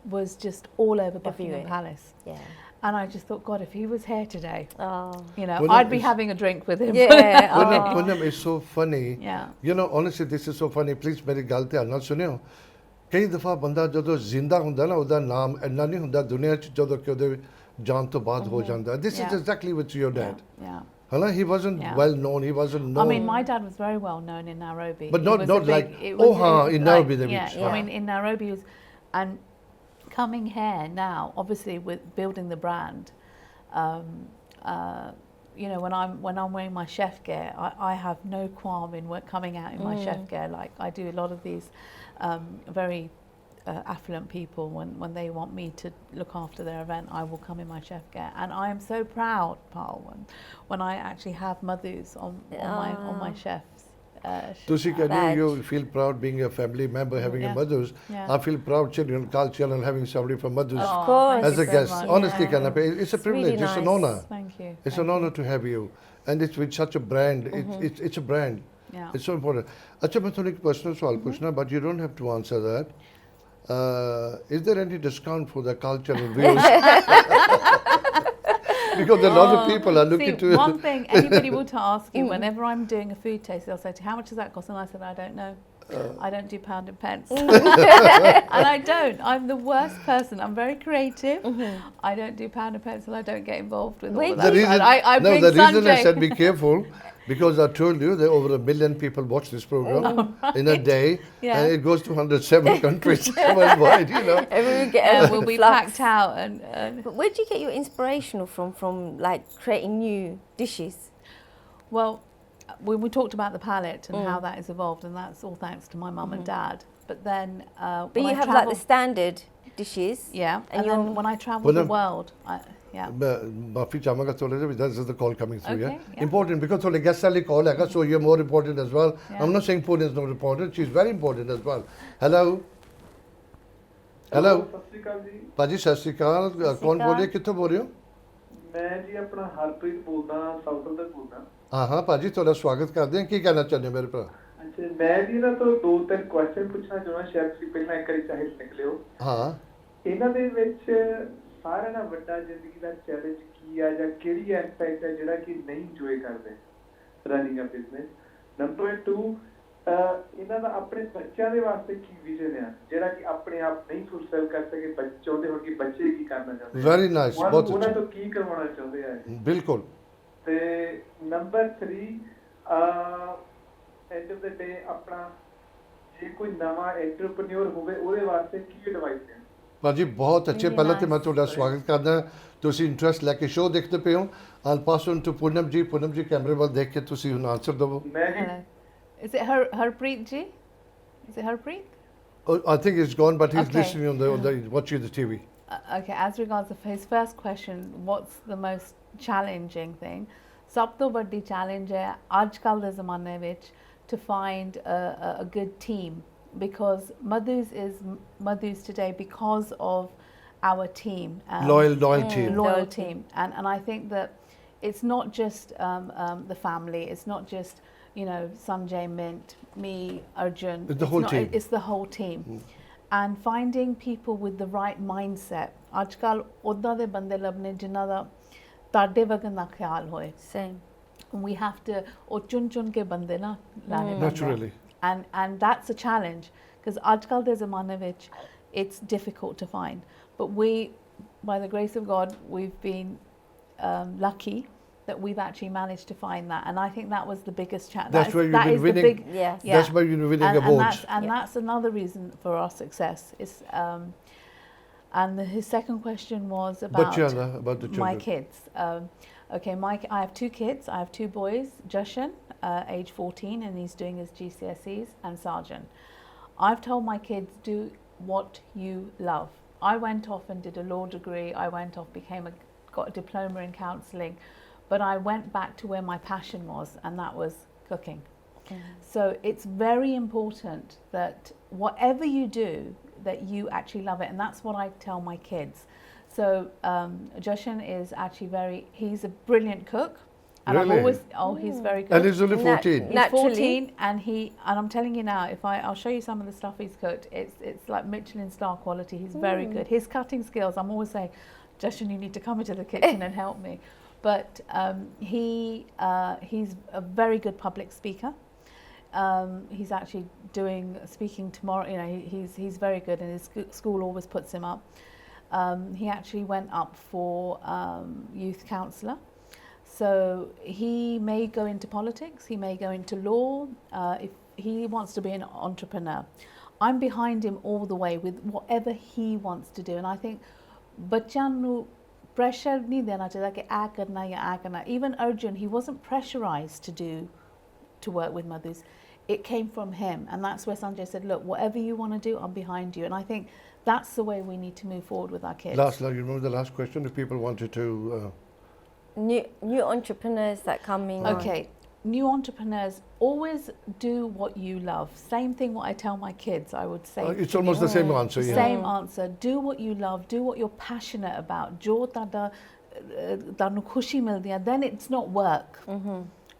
was just all over Buckingham Everywhere. Palace. Yeah. And I just thought, God, if he was here today, Oh. you know, Well, I'd be it's- having a drink with him. Yeah. Poonam, Oh. Poonam is so funny. Yeah. You know, honestly, this is so funny. Please, ਮੇਰੀ ਗੱਲ ਧਿਆਨ ਨਾਲ ਸੁਣਿਓ। ਕਈ ਦਫਾ ਬੰਦਾ ਜਦੋਂ ਜ਼ਿੰਦਾ ਹੁੰਦਾ ਨਾ, ਉਹਦਾ ਨਾਮ ਇੰਨਾ ਨਹੀਂ ਹੁੰਦਾ ਦੁਨੀਆ 'ਚ ਜਦੋਂ ਕਿ ਉਹਦੇ ਜਾਣ ਤੋਂ ਬਾਅਦ ਹੋ ਜਾਂਦਾ। This is Yeah. exactly with your dad. Yeah. Hala, he wasn't Yeah. well known. He wasn't I known. mean, my dad was very well known in Nairobi. But He not- was a not big- like, it oh, was- हाँ, it was in Nairobi the yeah, beach, I हाँ. mean, in Nairobi was, and coming here now, obviously with building the brand, you know, when I'm wearing my chef gear, I have no qualm in coming out in my chef gear. Like I do a lot of these very affluent people, when they want me to look after their event, I will come in my chef gear, and I am so proud, Paul, when I actually have Madhus on my chef's Tusi can badge. you feel proud being a family member, having a Yeah. Madhus. Yeah. I feel proud children, Akaal Channel, having somebody from Madhus Oh, course. as a thank you so guest. much. Honestly, Yeah. Kanape, it's a It's really privilege, it's an nice. honor. Thank you. It's thank an honor you. to have you. And it's with such a brand. It's a brand. Yeah. It's so important. Acha, main thodi ek personal sawal puchna, but you don't have to answer that. Is there any discount for the Akaal Channel viewers? Because a lot of people are looking See, to. one thing anybody will to ask you whenever I'm doing a food taste, they'll say to you, how much does that cost? And I said, I don't know. I don't do pound and pence. And I don't. I'm the worst person. I'm very creative. I don't do pound and pence and I don't get involved with all Wait, of The that. reason, And I no, bring the reason I Sanjay. said be careful, because I told you that over 1 million people watch this program in a day, Yeah. and it goes to 107 countries worldwide, you know. Everyone get We'll be flux. packed out and But where do you get your inspiration from like creating new dishes? well, we talked about the palette and how that has evolved, and that's all thanks to my mum and dad. But then, But when you I have travel, like the standard dishes. yeah, and and then you're- when I travel the Poonam. world, yeah, Maafi chahanga thode se, this is the call coming through, Okay, yeah? yeah. Important, because thode guest sali call hai, so you're more important as well. Yeah. I'm not saying Poon is not important, she's very important as well. Hello? Hello? ਸਤਿ ਸ਼੍ਰੀ ਅਕਾਲ ਜੀ Paji, Sri Akaal, कौन बोल रहे हैं, कित्थों बोल रहे हो? ਮੈਂ ਜੀ ਆਪਣਾ ਹਰਪ੍ਰੀਤ ਬੋਲਦਾ ਸਾਊਥਲ ਤੋਂ ਬੋਲਦਾ हाँ हाँ पाजी, थोड़ा स्वागत कर दें, की कहना चाहते हो मेरे पर? ਅੱਛਾ ਮੈਂ ਜੀ ਇਹਨਾਂ ਤੋਂ 2-3 ਕੁਐਸਚਨ ਪੁੱਛਣਾ ਚਾਹੁੰਦਾ ਸ਼ਾਇਦ ਤੁਸੀਂ ਪਹਿਲਾਂ ਇੱਕ ਵਾਰੀ ਚਾਹੇ ਨਿਕਲੇ ਹੋ हाँ ਇਹਨਾਂ ਦੇ ਵਿੱਚ ਸਾਰਿਆਂ ਨਾਲੋਂ ਵੱਡਾ ਜ਼ਿੰਦਗੀ ਦਾ ਚੈਲੰਜ ਕੀ ਆ ਜਾਂ ਕਿਹੜੀ ਐਸਪੈਕਟ ਹੈ ਜਿਹੜਾ ਕਿ ਨਹੀਂ ਇੰਜੋਏ ਕਰਦੇ ਰਨਿੰਗ ਅ ਬਿਜ਼ਨਸ ਨੰਬਰ 2 ਇਹਨਾਂ ਦਾ ਆਪਣੇ ਬੱਚਿਆਂ ਦੇ ਵਾਸਤੇ ਕੀ ਵਿਜ਼ਨ ਹੈ ਜਿਹੜਾ ਕਿ ਆਪਣੇ ਆਪ ਨਹੀਂ ਫੁਲਫਿਲ ਕਰ ਸਕੇ ਚਾਹੁੰਦੇ ਹੋ ਕਿ ਬੱਚੇ ਕੀ ਕਰਨਾ ਚਾਹੁੰਦੇ Very nice, ਬਹੁਤ ਉਹਨਾਂ ਅੱਛਾ। ਤੋਂ ਕੀ ਕਰਵਾਉਣਾ ਚਾਹੁੰਦੇ ਆ बिल्कुल। ਤੇ ਨੰਬਰ 3 ਐਂਡ ਆਫ ਦ ਡੇ ਆਪਣਾ ਜੇ ਕੋਈ ਨਵਾਂ ਐਂਟਰਪ੍ਰੀਨਿਓਰ ਹੋਵੇ ਉਹਦੇ ਵਾਸਤੇ ਕੀ ਐਡਵਾਈਸ ਹੈ ਭਾਜੀ ਬਹੁਤ ਅੱਛੇ Really ਪਹਿਲਾਂ ਤੇ nice. ਮੈਂ ਤੁਹਾਡਾ ਸਵਾਗਤ ਕਰਦਾ ਤੁਸੀਂ ਇੰਟਰਸਟ ਲੈ ਕੇ ਸ਼ੋਅ ਦੇਖਦੇ ਪਏ ਹੋ ਆਲ ਪਾਸ ਔਨ ਟੂ ਪੂਨਮ ਜੀ ਕੈਮਰੇ ਵੱਲ ਦੇਖ ਕੇ ਤੁਸੀਂ ਹੁਣ ਆਨਸਰ ਦਿਓ ਮੈਂ ਜੀ hello. Is it Harpreet ji? Is it Harpreet? I think he's gone but he's Okay. listening on the watching the TV. Okay, as regards his first question, what's the most challenging thing? ਸਭ ਤੋਂ ਵੱਡੀ challenge ਹੈ ਅੱਜ ਕੱਲ੍ਹ ਦੇ ਜ਼ਮਾਨੇ ਵਿੱਚ to find a good team, because Madhus today because of our team. Loyal team. Loyal team. And I think that it's not just the family, it's not just, you know, Sanjay, Mint, me, Arjun. It's the whole not, team. It's the whole team. And finding people with the right mindset. Ajkal odda de bande labne jinna da tade wagan da khayal hoye. Same. We have to or chun ke bande na lane pande. Naturally. And that's a challenge, because ajkal de zamane vich it's difficult to find. But we, by the grace of God, we've been lucky that we've actually managed to find that, and I think that was the biggest challenge. That's where you've been winning. Yes. Yeah. That's why you're winning awards. That's another reason for our success. Is and his second question was about about the my children. kids. Okay, I have 2 kids. I have 2 boys. Jashan, age 14, and he's doing his GCSEs, and Sarjan. I've told my kids, do what you love. I went off and did a law degree. I went off, got a diploma in counselling, but I went back to where my passion was, and that was cooking. So it's very important that whatever you do, that you actually love it, and that's what I tell my kids. So Jashan is actually he's a brilliant cook, and Really? I've always he's very good. And he's only 14. He's Naturally. 14, and I'm telling you now, I'll show you some of the stuff he's cooked. It's like Michelin star quality. He's very good. His cutting skills, I'm always saying, Jashan, you need to come into the kitchen and help me. But he's a very good public speaker. He's actually speaking tomorrow. You know, he's very good, and his school always puts him up. He actually went up for youth counsellor. So he may go into politics, he may go into law, if he wants to be an entrepreneur. I'm behind him all the way with whatever he wants to do, and I think ਬੱਚਿਆਂ ਨੂੰ pressure ਨਹੀਂ ਦੇਣਾ ਚਾਹੀਦਾ ਕਿ ਆ ਕਰਨਾ ਜਾਂ ਆ ਕਰਨਾ. Even Arjun, he wasn't pressurized to work with Madhus. It came from him, and that's where Sanjay said, look, whatever you want to do, I'm behind you. And I think that's the way we need to move forward with our kids. You remember the last question if people wanted to New entrepreneurs that coming on. Okay, new entrepreneurs, always do what you love. Same thing what I tell my kids, I would say. It's almost the same answer, yeah. Same answer. Do what you love, do what you're passionate about. Jo tada tanu khushi mildi hai, then it's not work.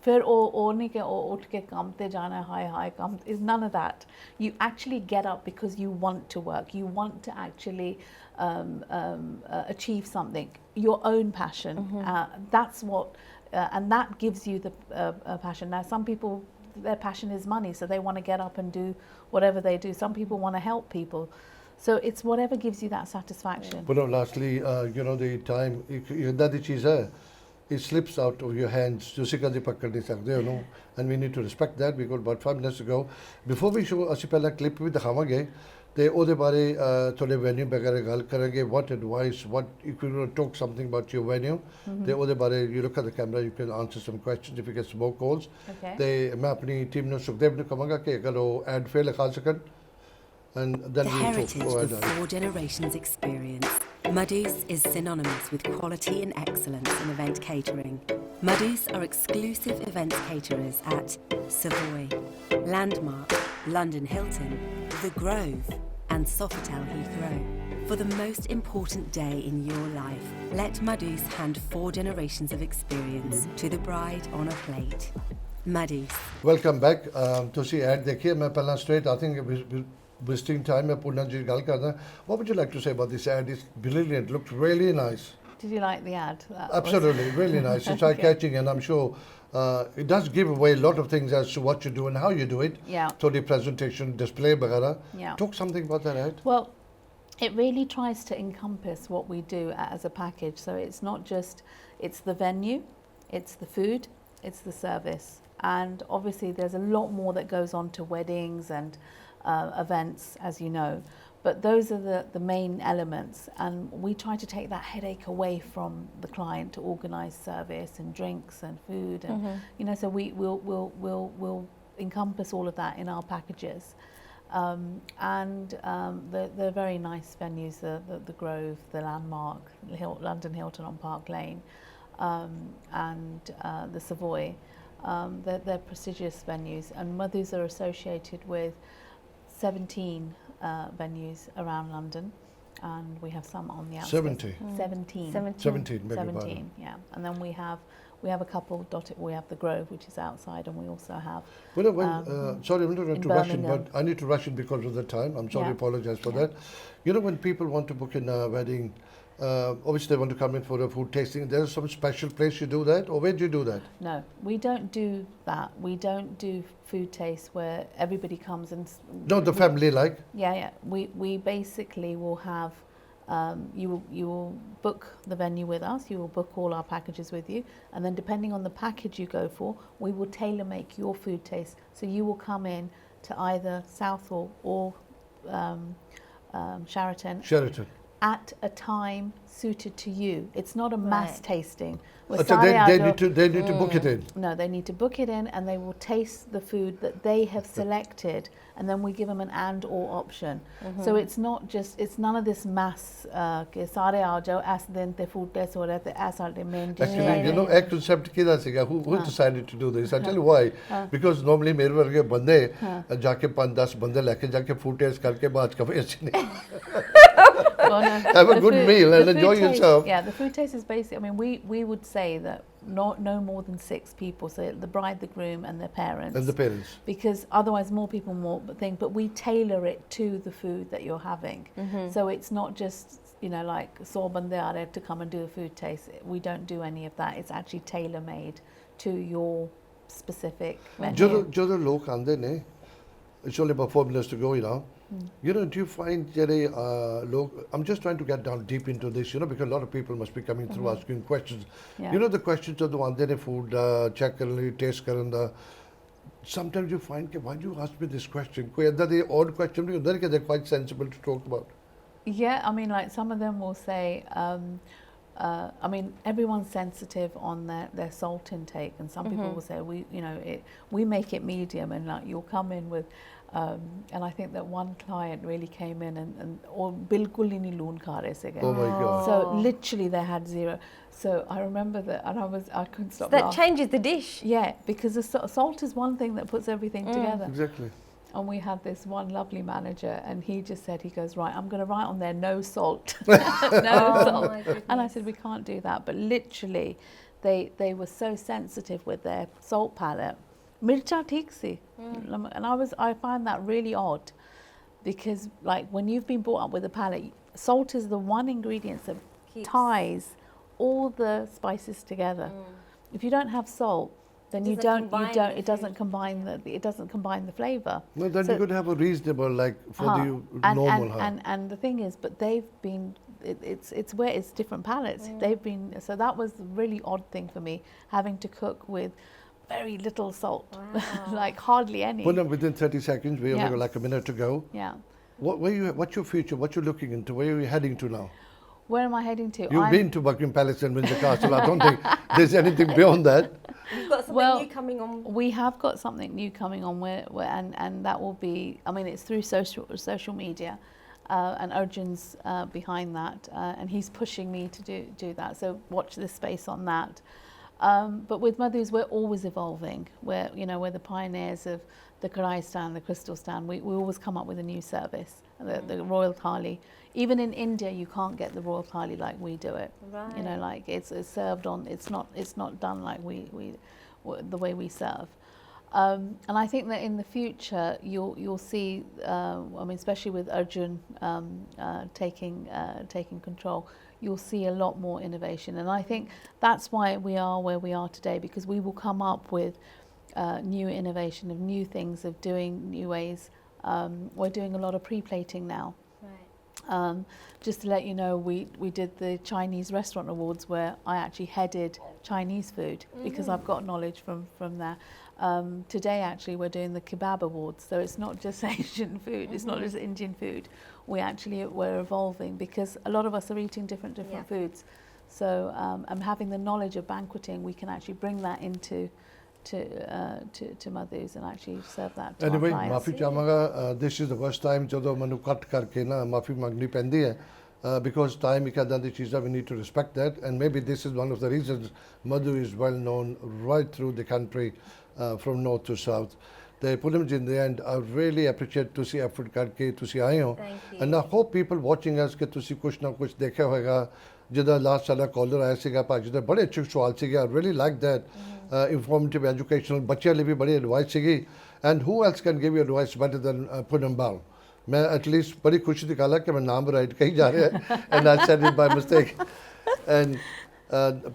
Fir or nahi ke utھ ke kam te jana hi kam is none of that. You actually get up because you want to work. You want to actually achieve something, your own passion. That's what, and that gives you the passion. Now, some people, their passion is money, so they want to get up and do whatever they do. Some people want to help people. So it's whatever gives you that satisfaction. But lastly, you know, the time, the cheese hai, it slips out of your hands. You know, and we need to respect that. We got about 5 minutes ago. Before we show a clip with the Hamage, they ode bare thode venue bagare gal karenge. What advice? What if you want to talk something about your venue? They ode bare. You look at the camera. You can answer some questions if you get some more calls. Okay. They मैं अपनी team ने सुखदेव ने कहूँगा कि अगर वो ad fail खा सकन, and then The we'll talk heritage about of that. 4 generations experience. Muddy's is synonymous with quality and excellence in event catering. Muddy's are exclusive event caterers at Savoy, Landmark, London Hilton, The Grove and Sofitel Heathrow. For the most important day in your life, let Muddy's hand 4 generations of experience to the bride on a plate. Muddy's. Welcome back. तुसी ad देखिए मैं पहला straight I think wasting time मैं पूर्णा जी गल करना. What would you like to say about this ad? It's brilliant. Looks really nice. Did you like the ad? Absolutely, really nice. It's eye-catching, and I'm sure it does give away a lot of things as to what you do and how you do it. Yeah. So the presentation, display, bagara. Yeah. Talk something about that ad. Well, it really tries to encompass what we do as a package. So it's not just, it's the venue, it's the food, it's the service. And obviously there's a lot more that goes on to weddings and events, as you know. But those are the main elements, and we try to take that headache away from the client to organise service and drinks and food, and you know. So we'll encompass all of that in our packages, and they're very nice venues. The Grove, the Landmark, London Hilton on Park Lane, and the Savoy. They're prestigious venues, and Muddy's are associated with 17 venues around London, and we have some on the outskirts. 70. 17. 17, beg your pardon. 17, yeah. And then we have a couple dotted. We have the Grove, which is outside, and we also have. Well, sorry, I'm not in to rush in, Birmingham. but I need to rush in because of the time. I'm sorry, Yeah. apologize for that. You know, when people want to book in a wedding, obviously they want to come in for a food tasting. There's some special place you do that, or where do you do that? No, we don't do that. We don't do food taste where everybody comes and. No, the family like. Yeah. We basically will have. You will book the venue with us. You will book all our packages with you, and then depending on the package you go for, we will tailor make your food taste. So you will come in to either Southall or Sheraton at a time suited to you. It's not a mass tasting. So they need to book it in. No, they need to book it in, and they will taste the food that they have selected, and then we give them an and or option. So it's not just, it's none of this mass ke sare aa jao as din te food taste ho raha hai as our main dish. Actually, you know, a concept kida siga. Who decided to do this? I'll tell you why. Because normally mere varge bande jaake 5-10 bande leke jaake food taste karke baat kabhi achhe nahi. Have a good meal and enjoy yourself. Yeah, the food taste is basic. I mean, we would say that no more than 6 people, so the bride, the groom and their parents. And the parents. Because otherwise more people but we tailor it to the food that you're having. So it's not just, you know, like 100 bande aa rahe to come and do a food taste. We don't do any of that. It's actually tailor made to your specific menu. Jodho log aande ne, it's only about 4 minutes to go, you know. You know, do you find I'm just trying to get down deep into this, you know, because a lot of people must be coming through asking questions. Yeah. You know, the questions of the one day food check karani, taste karanda. Sometimes you find, why do you ask me this question? Koi odd question, they're quite sensible to talk about. Yeah, I mean, like some of them will say, I mean, everyone's sensitive on their salt intake, and some people will say we make it medium, and like you'll come in with And I think that one client really came in and or bilkul hi nahi loon kha rahe sige. Oh my God. So literally they had zero. So I remember that, and I couldn't stop That laughing. changes the dish. Yeah, because the salt is one thing that puts everything together. Exactly. And we had this one lovely manager, and he just said, he goes, right, I'm going to write on there, no salt. No salt. my And I said, we can't do that. But literally, they were so sensitive with their salt palate. Mircha theek si. And I find that really odd, because like when you've been brought up with a palate, salt is the one ingredient that ties all the spices together. If you don't have salt, then it doesn't combine the flavor. No, then you could have a reasonable, like for the normal. And the thing is, but they've been, it's where it's different palates. They've been, so that was a really odd thing for me, having to cook with very little salt, like hardly any. Poonam, within 30 seconds, we only got like a minute to go. Yeah. What's your future? What you looking into? Where are you heading to now? Where am I heading to? You've been to Buckingham Palace and Windsor Castle. I don't think there's anything beyond that. You've got something new coming on. We have got something new coming on, and that will be, I mean, it's through social media, and Arjun's behind that, and he's pushing me to do that. So watch this space on that. But with Madhus, we're always evolving. We're the pioneers of the Karai stand, the crystal stand. We always come up with a new service, the Royal Thali. Even in India, you can't get the Royal Thali like we do it. Right. You know, like it's served on. It's not done like the way we serve. And I think that in the future, you'll see. I mean, especially with Arjun taking control, you'll see a lot more innovation. And I think that's why we are where we are today, because we will come up with new innovation, of new things, of doing new ways. We're doing a lot of pre-plating now. Just to let you know, we did the Chinese Restaurant Awards, where I actually headed Chinese food, because I've got knowledge from there. Today actually we're doing the Kebab Awards, so it's not just Asian food, it's not just Indian food. We're evolving, because a lot of us are eating different foods. So and having the knowledge of banqueting, we can actually bring that into to Madhus and actually serve that to anyway, our clients. माफी चाहांगा. This is the first time ਜਦੋਂ ਮੈਨੂੰ ਕੱਟ ਕਰਕੇ ਨਾ ਮਾਫੀ ਮੰਗਣੀ ਪੈਂਦੀ ਹੈ, because time ਇੱਕ ਏਦਾਂ ਦੀ ਚੀਜ਼ ਆ, we need to respect that, and maybe this is one of the reasons Madhu is well known right through the country, from north to south. The Poonam ji, in the end, I really appreciate ਤੁਸੀਂ effort ਕਰਕੇ ਤੁਸੀਂ ਆਏ ਹੋ, and I hope people watching us ਕਿ ਤੁਸੀਂ ਕੁਛ ਨਾ ਕੁਛ ਦੇਖਿਆ ਹੋਵੇਗਾ. ਜਿੱਦਾਂ ਲਾਸਟ ਸਾਡਾ ਕਾਲਰ ਆਇਆ ਸੀਗਾ ਭਾਜੀ ਦਾ, ਬੜੇ ਅੱਛੇ ਸਵਾਲ ਸੀਗੇ. I really like that. Informative, educational, ਬੱਚਿਆਂ ਲਈ ਵੀ ਬੜੀ ਐਡਵਾਈਸ ਸੀਗੀ. And who else can give you advice better than Poonam Bal? मैं एटलीस्ट बड़ी खुशी दिखाला कि मैं नाम राइट कहीं जा रहा है, and I said it by mistake. And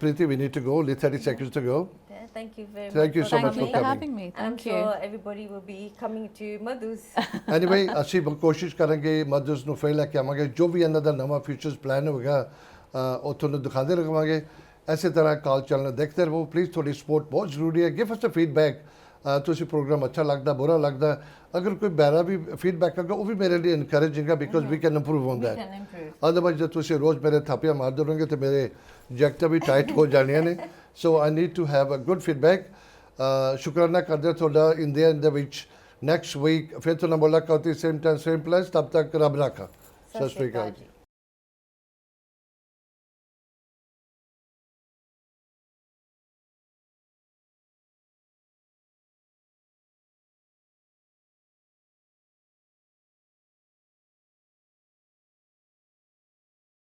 Preeti, we need to go. Only 30 seconds to go. Thank you very much. Thank you so much for for coming. having me. I'm Thank you. sure everybody will be coming to Madhus. Anyway, ਅਸੀਂ ਕੋਸ਼ਿਸ਼ ਕਰਾਂਗੇ Madhus ਨੂੰ ਫੇਰ ਲੈ ਕੇ ਆਵਾਂਗੇ. ਜੋ ਵੀ ਇਹਨਾਂ ਦਾ ਨਵਾਂ ਫਿਊਚਰਸ ਪਲਾਨ ਹੋਵੇਗਾ, ਉਹ ਤੁਹਾਨੂੰ ਦਿਖਾਉਂਦੇ ਰਹਾਂਗੇ. ਇਸੇ ਤਰ੍ਹਾਂ ਕਾਲ ਚੈਨਲ ਦੇਖਦੇ ਰਹੋ. ਪਲੀਜ਼ ਤੁਹਾਡੀ ਸਪੋਰਟ ਬਹੁਤ ਜ਼ਰੂਰੀ ਹੈ. ਗਿਵ ਅਸ ਅ ਫੀਡਬੈਕ. ਤੁਸੀਂ ਪ੍ਰੋਗਰਾਮ ਅੱਛਾ ਲੱਗਦਾ, ਬੁਰਾ ਲੱਗਦਾ, ਅਗਰ ਕੋਈ ਬੈਰਾ ਵੀ ਫੀਡਬੈਕ ਆਗਾ, ਉਹ ਵੀ ਮੇਰੇ ਲਈ ਇਨਕਰੇਜਿੰਗ ਹੈ, because we can improve on that. Otherwise ਜੇ ਤੁਸੀਂ ਰੋਜ਼ ਮੇਰੇ ਥਾਪੀਆਂ ਮਾਰਦੇ ਰਹੋਗੇ ਤੇ ਮੇਰੇ ਜੈਕਟਾਂ ਵੀ ਟਾਈਟ ਹੋ ਜਾਣੀਆਂ ਨੇ. So I need to have a good feedback. ਸ਼ੁਕਰਾਨਾ ਕਰਦੇ ਤੁਹਾਡਾ ਇੰਡੀਆ ਦੇ ਵਿੱਚ. ਨੈਕਸਟ ਵੀਕ ਫਿਰ ਤੋਂ ਮੁਲਾਕਾਤ ਹੋਤੀ, ਸੇਮ ਟਾਈਮ ਸੇਮ ਪਲੇਸ. ਤਬ ਤੱਕ ਰੱਬ ਰਾਖਾ. ਸਤਿ ਸ਼੍ਰੀ ਅਕਾਲ ਜੀ.